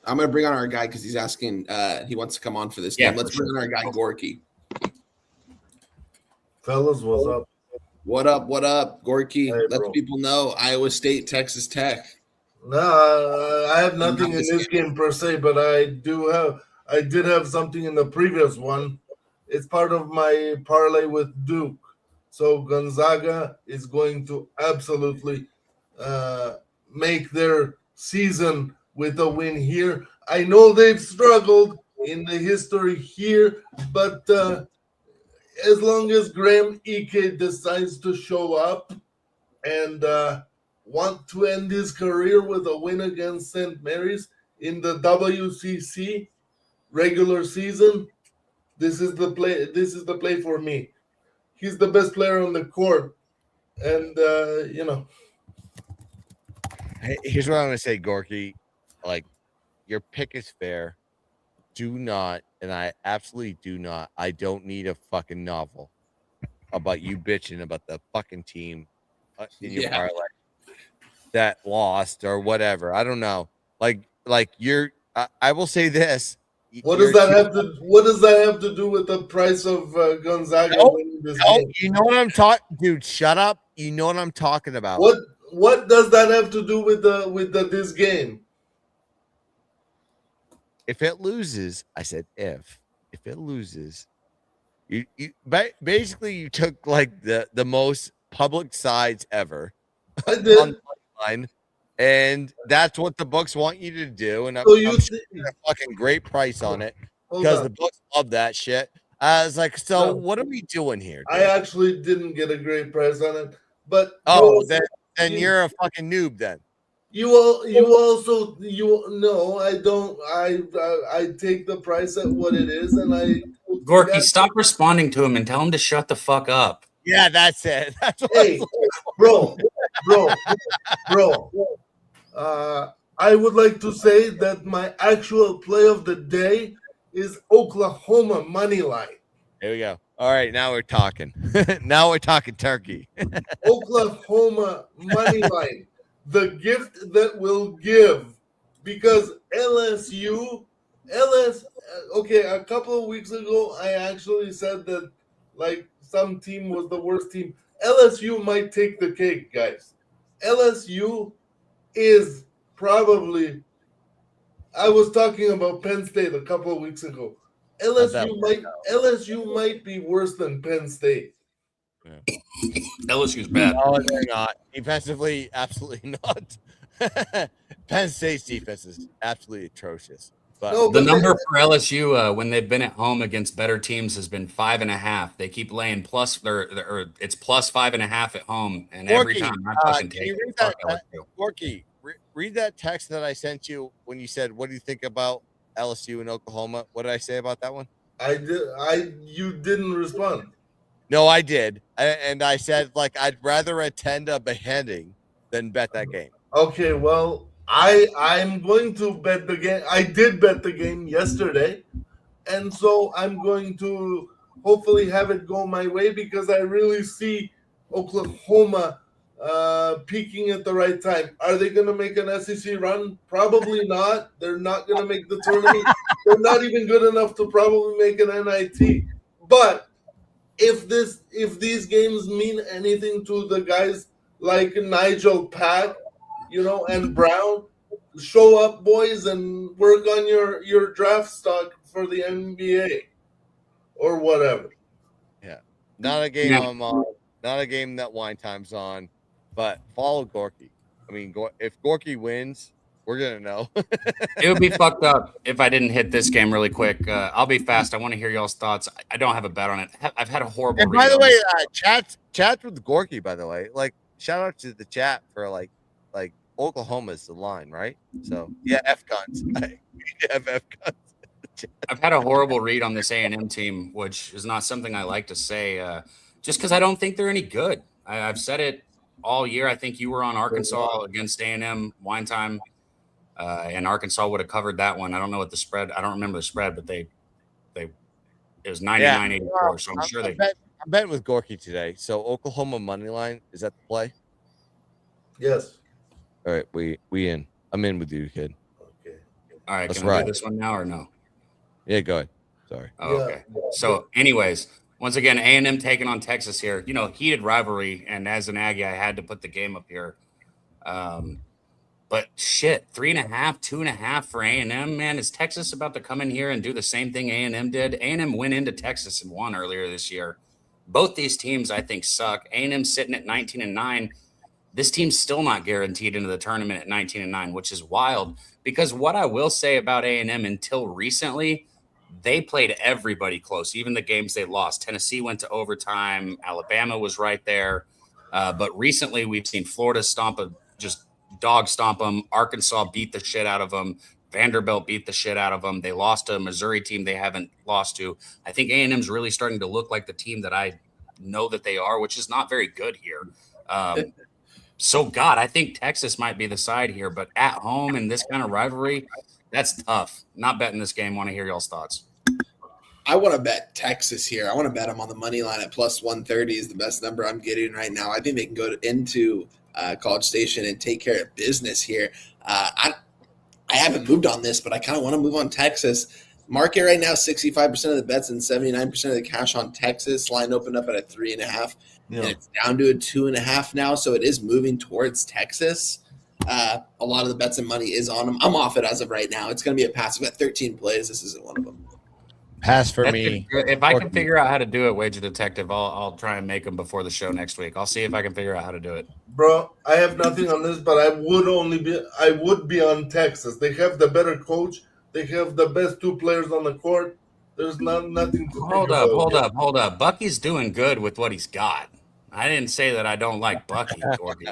I'm going to bring on our guy because he's asking. He wants to come on for this game. Let's bring on our guy, Gorky. Fellas, what's up? What up? What up, Gorky? Hey, let bro. people know Iowa State, Texas Tech. No, I have nothing in this game per se, but I did have something in the previous one. It's part of my parlay with Duke. So Gonzaga is going to absolutely make their season with a win here. I know they've struggled in the history here, but as long as Graham Ike decides to show up and want to end his career with a win against St. Mary's in the WCC regular season, this is the play. This is the play for me. He's the best player on the court, and Here's what I'm going to say, Gorky. Like, your pick is fair. Do not, and I absolutely do not. I don't need a fucking novel about you bitching about the fucking team in your parlay that lost or whatever. I don't know. Like you're. I will say this. what does that have to? What does that have to do with the price of Gonzaga winning this game? You know what I'm talking, dude. Shut up. You know what I'm talking about. What does that have to do with this game? If it loses, I said if it loses, you basically you took like the most public sides ever I did. on the line, and that's what the books want you to do. And I'm sure a fucking great price on it because the books love that shit. I was like, what are we doing here, dude? I actually didn't get a great price on it, but then you're a fucking noob then. I don't. I take the price at what it is, and I. Gorky, stop responding to him and tell him to shut the fuck up. Yeah, that's it. That's what Hey, bro. I would like to say that my actual play of the day is Oklahoma money line. Here we go. All right, now we're talking. Now we're talking turkey. Oklahoma money line. The gift that will give, because LSU, a couple of weeks ago, I actually said that like some team was the worst team. LSU might take the cake, guys. LSU is probably, I was talking about Penn State a couple of weeks ago. LSU might be worse than Penn State. Yeah. LSU's bad. No, they're not. Defensively, absolutely not. Penn State's defense is absolutely atrocious. But the number for LSU when they've been at home against better teams has been 5.5. They keep laying it's plus 5.5 at home, and every time I fucking take it. Gorky, read that text that I sent you when you said, "What do you think about LSU and Oklahoma?" What did I say about that one? I did. You didn't respond. No, I did, and I said like I'd rather attend a beheading than bet that game. Okay, well, I'm going to bet the game. I did bet the game yesterday, and so I'm going to hopefully have it go my way because I really see Oklahoma peaking at the right time. Are they going to make an SEC run? Probably not. They're not going to make the tournament. They're not even good enough to probably make an NIT. But if these games mean anything to the guys like Nigel Pack, and Brown, show up, boys, and work on your draft stock for the NBA or whatever. Yeah, not a game I'm on. not a game that Wine Time's on, but follow Gorky. I mean, if Gorky wins, we're gonna know. It would be fucked up if I didn't hit this game really quick. I'll be fast. I want to hear y'all's thoughts. I don't have a bet on it. I've had a horrible. And by the way, chat with Gorky. By the way, like shout out to the chat for like Oklahoma's the line, right? So yeah, F guns. F guns. I've had a horrible read on this A&M team, which is not something I like to say, just because I don't think they're any good. I've said it all year. I think you were on Arkansas against A&M Wine Time, and Arkansas would have covered that one. I don't know what the spread. I don't remember the spread, but it was 99-84. So I'm sure I'm betting with Gorky today. So Oklahoma money line, is that the play? Yes. All right, we in. I'm in with you, kid. Okay. All right, That's can we right. do this one now or no? Yeah, go ahead. Sorry. Oh, okay. So, anyways, once again, A&M taking on Texas here. You know, heated rivalry, and as an Aggie, I had to put the game up here. But shit, 3.5, 2.5 for A&M, man. Is Texas about to come in here and do the same thing A&M did? A&M went into Texas and won earlier this year. Both these teams, I think, suck. A&M sitting at 19-9. This team's still not guaranteed into the tournament at 19-9, which is wild. Because what I will say about A&M until recently, they played everybody close, even the games they lost. Tennessee went to overtime. Alabama was right there. But recently we've seen Florida just dog stomp them. Arkansas beat the shit out of them. Vanderbilt beat the shit out of them. They lost to a Missouri team they haven't lost to. I think A&M's really starting to look like the team that I know that they are, which is not very good here. So, God, I think Texas might be the side here, but at home in this kind of rivalry, that's tough. Not betting this game. Want to hear y'all's thoughts. I want to bet Texas here. I want to bet them on the money line at plus 130 is the best number I'm getting right now. I think they can go into College Station and take care of business here. I haven't moved on this, but I kind of want to move on Texas. Market right now, 65% of the bets and 79% of the cash on Texas. Line opened up at a 3.5. Yeah. And it's down to a 2.5 now, so it is moving towards Texas. A lot of the bets and money is on them. I'm off it as of right now. It's going to be a pass. I've got 13 plays. This isn't one of them. Pass for me. If I can figure out how to do it, Wager Detective, I'll try and make them before the show next week. I'll see if I can figure out how to do it. Bro, I have nothing on this, but I would be on Texas. They have the better coach. They have the best two players on the court. There's nothing to Hold up. Bucky's doing good with what he's got. I didn't say that I don't like Bucky, Gordy.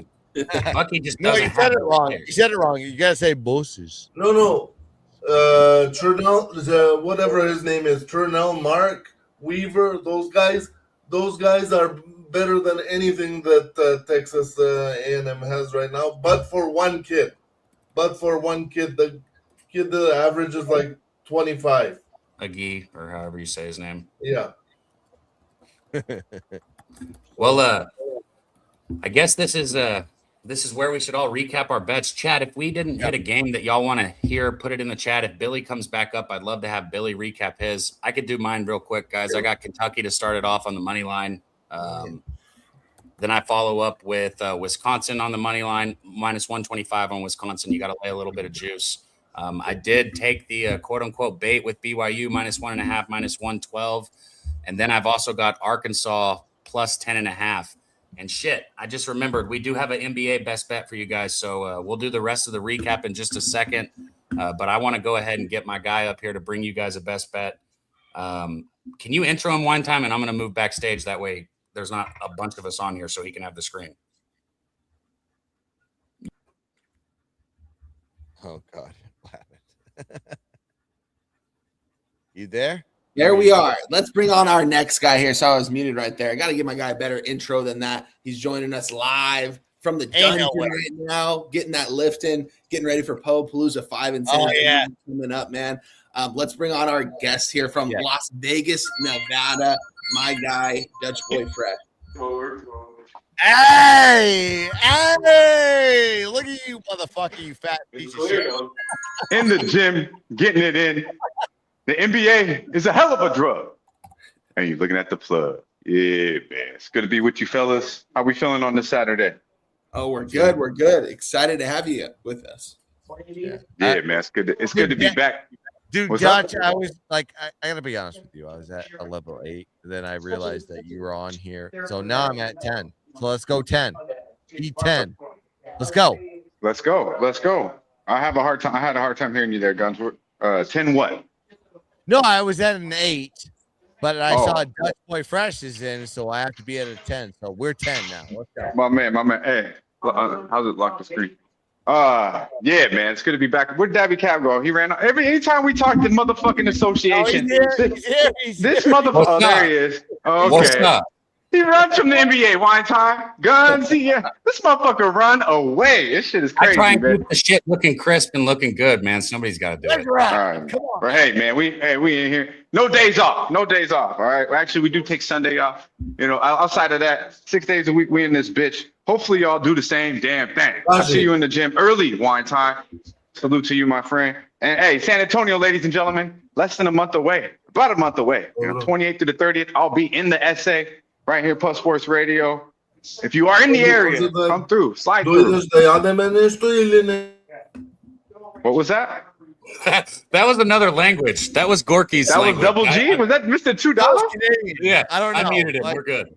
Bucky just doesn't have said it wrong. You said it wrong. You gotta say bosses. No. Turnell, whatever his name is, Turnell, Mark, Weaver, those guys are better than anything that Texas A&M has right now. But for one kid, the kid that average is like 25. Agee, or however you say his name. Yeah. Well, I guess this is where we should all recap our bets. Chat, if we didn't hit a game that y'all want to hear, put it in the chat. If Billy comes back up, I'd love to have Billy recap his. I could do mine real quick, guys. I got Kentucky to start it off on the money line. Then I follow up with Wisconsin on the money line, minus 125 on Wisconsin. You got to lay a little bit of juice. I did take the quote-unquote bait with BYU, minus 1.5, minus 112. And then I've also got Arkansas plus 10.5. And shit, I just remembered we do have an NBA best bet for you guys. So we'll do the rest of the recap in just a second. But I want to go ahead and get my guy up here to bring you guys a best bet. Can you intro him one time? And I'm going to move backstage. That way there's not a bunch of us on here so he can have the screen. Oh, God. What happened? You there? There we are. Let's bring on our next guy here. So I was muted right there. I got to give my guy a better intro than that. He's joining us live from the dungeon right now, getting that lift in, getting ready for Palooza 5 and 10 coming up, man. Let's bring on our guest here from Las Vegas, Nevada, my guy, Dutch Boy Fresh. Hey! Look at you, motherfucker, you fat piece of shit. In the gym, getting it in. The NBA is a hell of a drug. And you're looking at the plug. Yeah, man. It's good to be with you fellas. How we feeling on this Saturday? Oh, we're good. We're good. Excited to have you with us. Yeah, man. It's good to be back. Dude, What's Dutch, up? I was like, I gotta be honest with you. I was at a level 8. Then I realized that you were on here. So now I'm at 10. So let's go 10. E10. Let's go. Let's go. Let's go. I had a hard time hearing you there, Guns. 10 what? No, I was at an 8, but I Oh. saw Dutch Boy Fresh is in, so I have to be at a 10. So we're 10 now. Let's go. My man. Hey, how's it lock the screen? Yeah, man, it's good to be back. Where'd Daby Cab go? He ran anytime we talk to motherfucking association. This motherfucker. Oh, there he is. Oh, okay. What's up? He runs from the NBA. Wine time. Guns. This motherfucker run away. This shit is crazy, I try and man. keep the shit looking crisp and looking good, man. Somebody's got to do it. All right. Come on. But hey, man, we in here. No days off. No days off. All right. Actually, we do take Sunday off. You know, outside of that, 6 days a week, we in this bitch. Hopefully, y'all do the same damn thing. I'll see you in the gym early, Wine time. Salute to you, my friend. And hey, San Antonio, ladies and gentlemen, less than a month away. About a month away. 28th to the 30th, I'll be in the SA right here, Plus Sports Radio. If you are in the area, come through. Slide through. What was that? That was another language. That was Gorky's That was language. Double G? Was that Mr. $2? Yeah, I don't know. I muted it. We're good.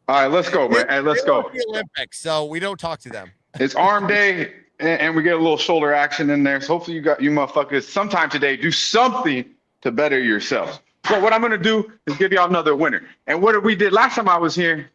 All right, let's go, man. Hey, let's go. The Olympics, so we don't talk to them. It's arm day, and we get a little shoulder action in there. So hopefully you motherfuckers sometime today do something to better yourselves. So what I'm going to do is give y'all another winner. And what we did last time I was here,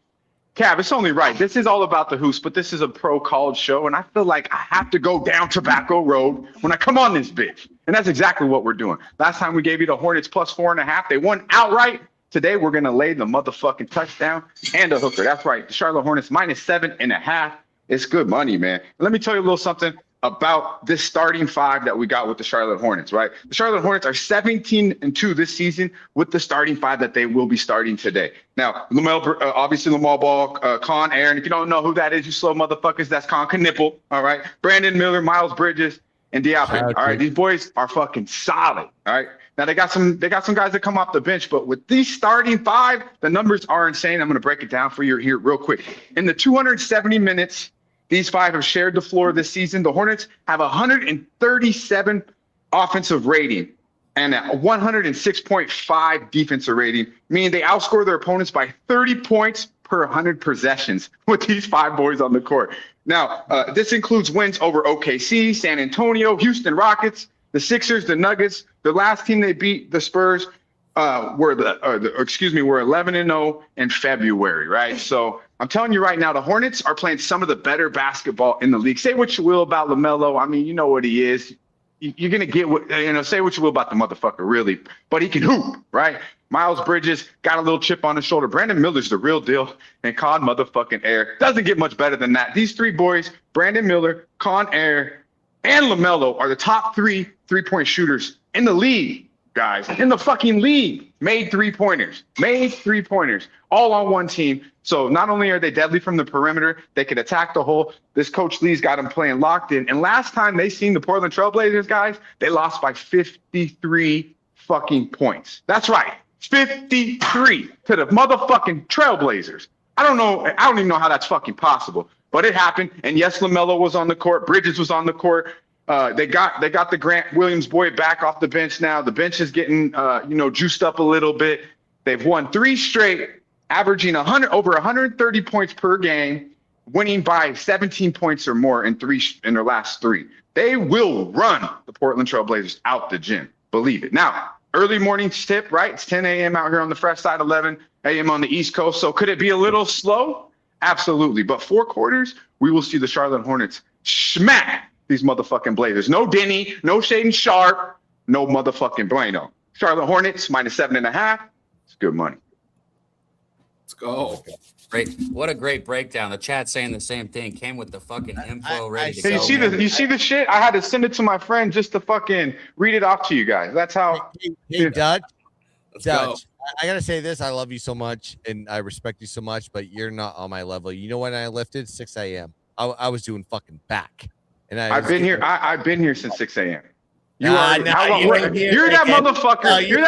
Cab, it's only right. This is all about the hoops, but this is a pro college show, and I feel like I have to go down Tobacco Road when I come on this bitch. And that's exactly what we're doing. Last time we gave you the Hornets plus 4.5. They won outright. Today we're going to lay the motherfucking touchdown and a hooker. That's right. The Charlotte Hornets minus 7.5. It's good money, man. Let me tell you a little something about this starting five that we got with the Charlotte Hornets, right? The Charlotte Hornets are 17-2 this season with the starting five that they will be starting today. Now, obviously Lamar Ball, Con Aaron. If you don't know who that is, you slow motherfuckers, that's Con Knipple, all right? Brandon Miller, Miles Bridges, and Diape. All right, these boys are fucking solid, all right? Now they got some guys that come off the bench, but with these starting five, the numbers are insane. I'm going to break it down for you here real quick. In the 270 minutes these five have shared the floor this season, the Hornets have 137 offensive rating and a 106.5 defensive rating, meaning they outscore their opponents by 30 points per 100 possessions with these five boys on the court. Now, this includes wins over OKC, San Antonio, Houston Rockets, the Sixers, the Nuggets. The last team they beat, the Spurs, were 11-0 in February, right? So I'm telling you right now, the Hornets are playing some of the better basketball in the league. Say what you will about LaMelo. I mean, you know what he is. You're going to get what, say what you will about the motherfucker, really. But he can hoop, right? Miles Bridges got a little chip on his shoulder. Brandon Miller's the real deal. And Con motherfucking Air doesn't get much better than that. These three boys, Brandon Miller, Con Air, and LaMelo are the top three-point shooters in the league, guys. In the fucking league. Made three-pointers, all on one team. So not only are they deadly from the perimeter, they could attack the hole. This Coach Lee's got them playing locked in. And last time they seen the Portland Trailblazers, guys, they lost by 53 fucking points. That's right, 53 to the motherfucking Trailblazers. I don't even know how that's fucking possible, but it happened. And yes, LaMelo was on the court. Bridges was on the court. They got the Grant Williams boy back off the bench now. The bench is getting juiced up a little bit. They've won 3 straight, averaging over 130 points per game, winning by 17 points or more in their last 3. They will run the Portland Trailblazers out the gym. Believe it. Now, early morning tip, right? It's 10 a.m. out here on the fresh side, 11 a.m. on the East Coast. So could it be a little slow? Absolutely. But 4 quarters, we will see the Charlotte Hornets smack these motherfucking Blazers. No Denny, no Shaden Sharp, no motherfucking Bueno. Charlotte Hornets minus 7.5. It's good money. Let's go. Great. What a great breakdown. The chat saying the same thing. Came with the fucking info ready to Hey, go. you see the shit? I had to send it to my friend just to fucking read it off to you guys. That's how. Hey, Dutch. Let's go. I gotta say this. I love you so much, and I respect you so much, but you're not on my level. You know when I lifted 6 a.m. I was doing fucking back, and I've been here since 6 a.m. You're Nah, that motherfucker. You're that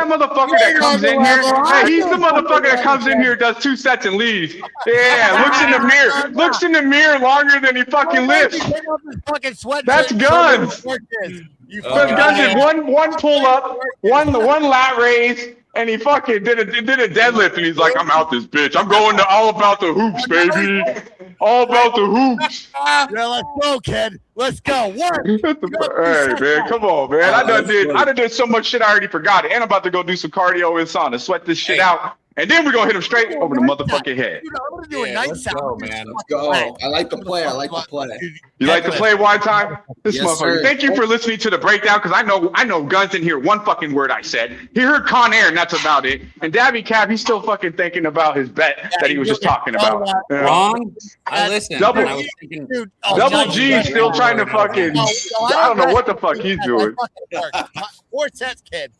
motherfucker that comes in here. Hey, he's the motherfucker that comes in here, does 2 sets and leaves. Yeah, looks in the mirror longer than he fucking lifts. That's Guns. Because Guns did one pull up, one lat raise, and he fucking did a deadlift, and he's like, "I'm out this bitch. I'm going to all about the hoops, baby. All about the hoops." Yeah, let's go, kid. Let's go. Work. Hey man, come on, man. I done did so much shit I already forgot it. And I'm about to go do some cardio in sauna, sweat this shit out. And then we're gonna hit him straight over the motherfucking head. Dude, I'm gonna do a night sound. Go, man. Let's go. I like the play. I like the play. You like to play one time? This Yes, motherfucker. sir. Thank you for listening to the breakdown, because I know Guns didn't hear one fucking word I said. He heard Con Air, and that's about it. And Daby Cab, he's still fucking thinking about his bet that he was just talking about. Yeah. Wrong. I listened. Double- and I was thinking, Dude, Double G still trying to fucking. I don't know what the fuck he's doing. 4 sets, kid.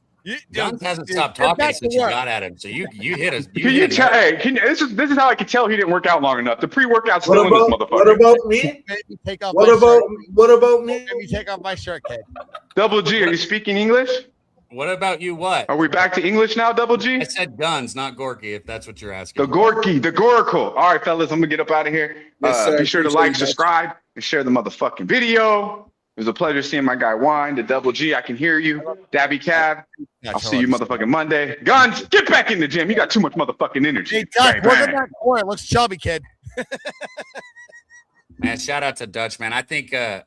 Guns hasn't stopped talking since you got at him. So you hit us. Can you tell? Hey, this is how I can tell he didn't work out long enough. The pre-workout's What still in this about motherfucker. me? Maybe take off What my about shirt. me? Let me take off my shirt, kid. Double G, are you speaking English? What about you? What? Are we back to English now, Double G? I said Guns, not Gorky. If that's what you're asking. The Gorky, the Goracle. All right, fellas, I'm gonna get up out of here. Yes, sir. Be sure to Appreciate like, you guys. subscribe, and share the motherfucking video. It was a pleasure seeing my guy Wine, the Double G. I can hear you. Daby Cab. I'll see you motherfucking Monday. Guns, get back in the gym. You got too much motherfucking energy. Hey, Dutch, Bang, look bang. at that corner. It looks chubby, kid. Man, shout out to Dutch, man. I think I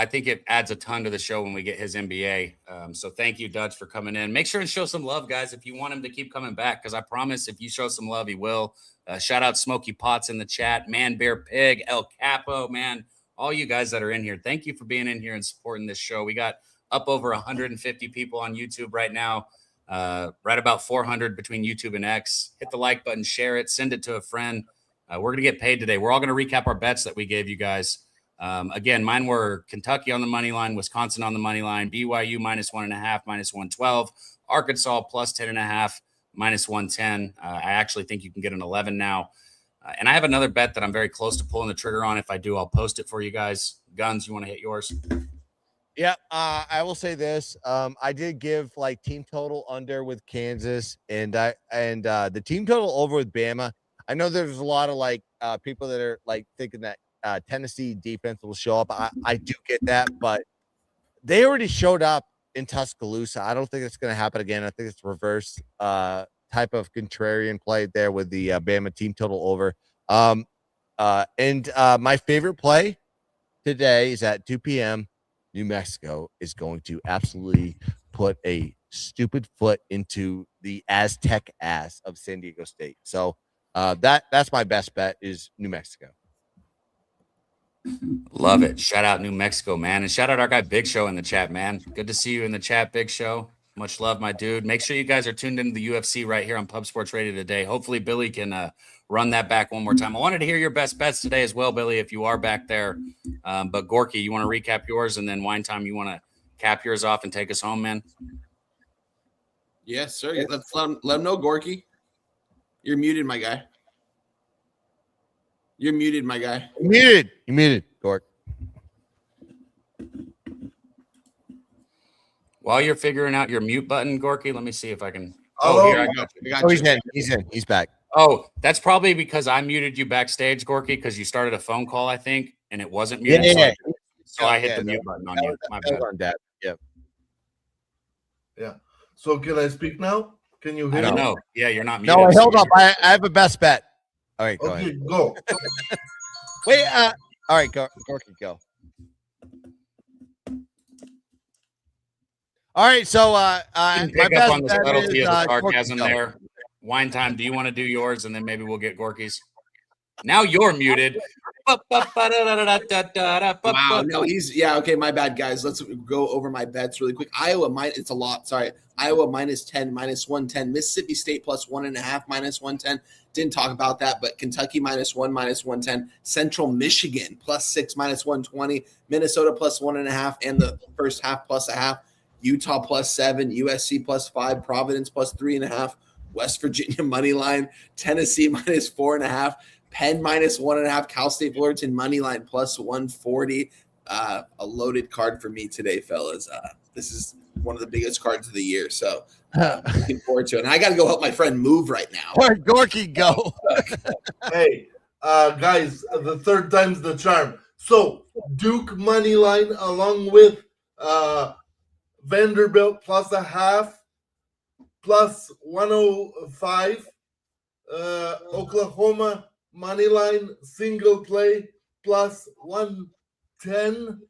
think it adds a ton to the show when we get his NBA. So thank you, Dutch, for coming in. Make sure and show some love, guys, if you want him to keep coming back, because I promise if you show some love, he will. Shout out Smoky Potts in the chat, Man Bear Pig, El Capo, man. All you guys that are in here, thank you for being in here and supporting this show. We got up over 150 people on YouTube right now, right about 400 between YouTube and X. Hit the like button, share it, send it to a friend. We're going to get paid today. We're all going to recap our bets that we gave you guys. Again, mine were Kentucky on the money line, Wisconsin on the money line, BYU -1.5, -112, Arkansas +10.5, -110. I actually think you can get an 11 now. And I have another bet that I'm very close to pulling the trigger on. If I do, I'll post it for you guys. Guns, you want to hit yours? Yeah, I will say this. I did give like team total under with Kansas, and the team total over with Bama. I know there's a lot of like people that are like thinking that Tennessee defense will show up. I do get that, but they already showed up in Tuscaloosa. I don't think it's going to happen again. I think it's reverse type of contrarian play there with the Bama team total over. And my favorite play today is at 2 p.m. New Mexico is going to absolutely put a stupid foot into the Aztec ass of San Diego State. So that's my best bet is New Mexico. Love it. Shout out New Mexico, man. And shout out our guy Big Show in the chat, man. Good to see you in the chat, Big Show. Much love, my dude. Make sure you guys are tuned into the UFC right here on Pub Sports Radio today. Hopefully Billy can run that back one more time. I wanted to hear your best bets today as well, Billy, if you are back there. But Gorky, you want to recap yours, and then Wine Time, you want to cap yours off and take us home, man? Yes, sir. Let's let him know, Gorky. You're muted, my guy. You're muted, my guy. You're muted, Gork. While you're figuring out your mute button, Gorky, let me see if I can. Hello? Here I got you. Oh, he's in. He's back. Oh, that's probably because I muted you backstage, Gorky, because you started a phone call, I think, and it wasn't muted. Yeah. So I hit the mute button on you. My bad. On that. Yep. Yeah. So can I speak now? Can you hear I don't me? know. Yeah, you're not muted. No, hold up. I have a best bet. All right, go Okay, ahead. go. Wait. All right, Gorky, go. All right, so You my can pick up best on the bet subtlety is of the Gorky, sarcasm go. there. Wine Time, do you want to do yours, and then maybe we'll get Gorky's? Now you're muted. Wow. No, okay. My bad, guys. Let's go over my bets really quick. Iowa it's a lot. Sorry. Iowa -10, -110. Mississippi State +1.5, -110. Didn't talk about that, but Kentucky -1, -110. Central Michigan +6, -120. Minnesota +1.5, and the first half +0.5. Utah +7. USC +5. Providence +3.5. West Virginia money line. Tennessee -4.5. Penn -1.5, Cal State Fullerton money line +140. A loaded card for me today, fellas. This is one of the biggest cards of the year, so looking forward to it. And I got to go help my friend move right now. All right, Gorky, go. Hey, guys, the third time's the charm. So Duke money line along with Vanderbilt plus a half, plus 105. Oklahoma money line single play plus 110.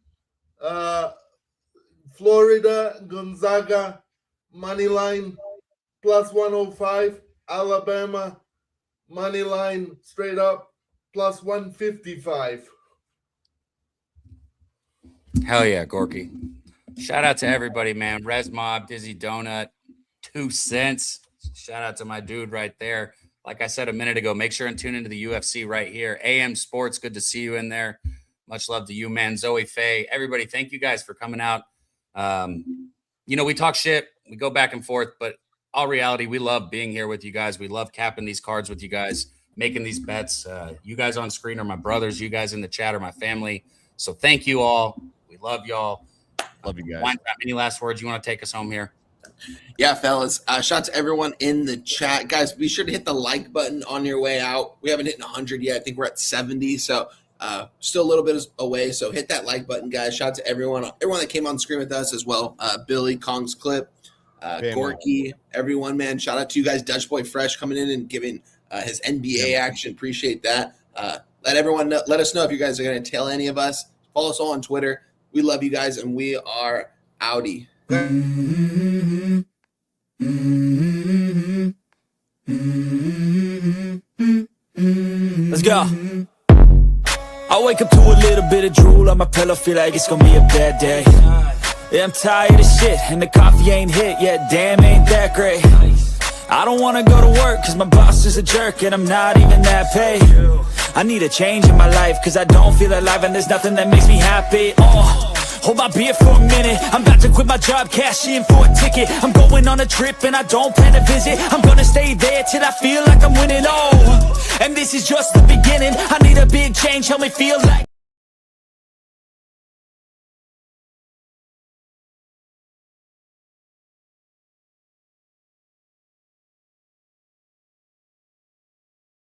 Florida Gonzaga money line plus 105. Alabama money line straight up plus 155. Hell yeah, Gorky. Shout out to everybody, man. Res Mob, Dizzy Donut, 2 cents. Shout out to my dude right there. Like I said a minute ago, make sure and tune into the UFC right here. AM Sports, good to see you in there. Much love to you, man. Zoe Faye, everybody, thank you guys for coming out. We talk shit, we go back and forth, but all reality, we love being here with you guys. We love capping these cards with you guys, making these bets. You guys on screen are my brothers. You guys in the chat are my family. So thank you all. We love y'all. Love you guys. Wine Time, any last words? You want to take us home here? Yeah, fellas. Shout out to everyone in the chat. Guys, be sure to hit the like button on your way out. We haven't hit 100 yet. I think we're at 70. So still a little bit away. So hit that like button, guys. Shout out to everyone that came on screen with us as well. Billy, Kong's Clip, Gorky, everyone, man. Shout out to you guys. Dutch Boy Fresh coming in and giving his NBA action. Appreciate that. Let everyone know, let us know if you guys are going to tell any of us. Follow us all on Twitter. We love you guys, and we are outie. Let's go. I wake up to a little bit of drool on my pillow, feel like it's gonna be a bad day. Yeah, I'm tired of shit, and the coffee ain't hit yet, damn, ain't that great. I don't wanna go to work, cause my boss is a jerk, and I'm not even that paid. I need a change in my life, cause I don't feel alive, and there's nothing that makes me happy. Hold my beer for a minute, I'm about to quit my job, cash in for a ticket. I'm going on a trip and I don't plan to visit. I'm gonna stay there till I feel like I'm winning, and this is just the beginning. I need a big change, help me feel like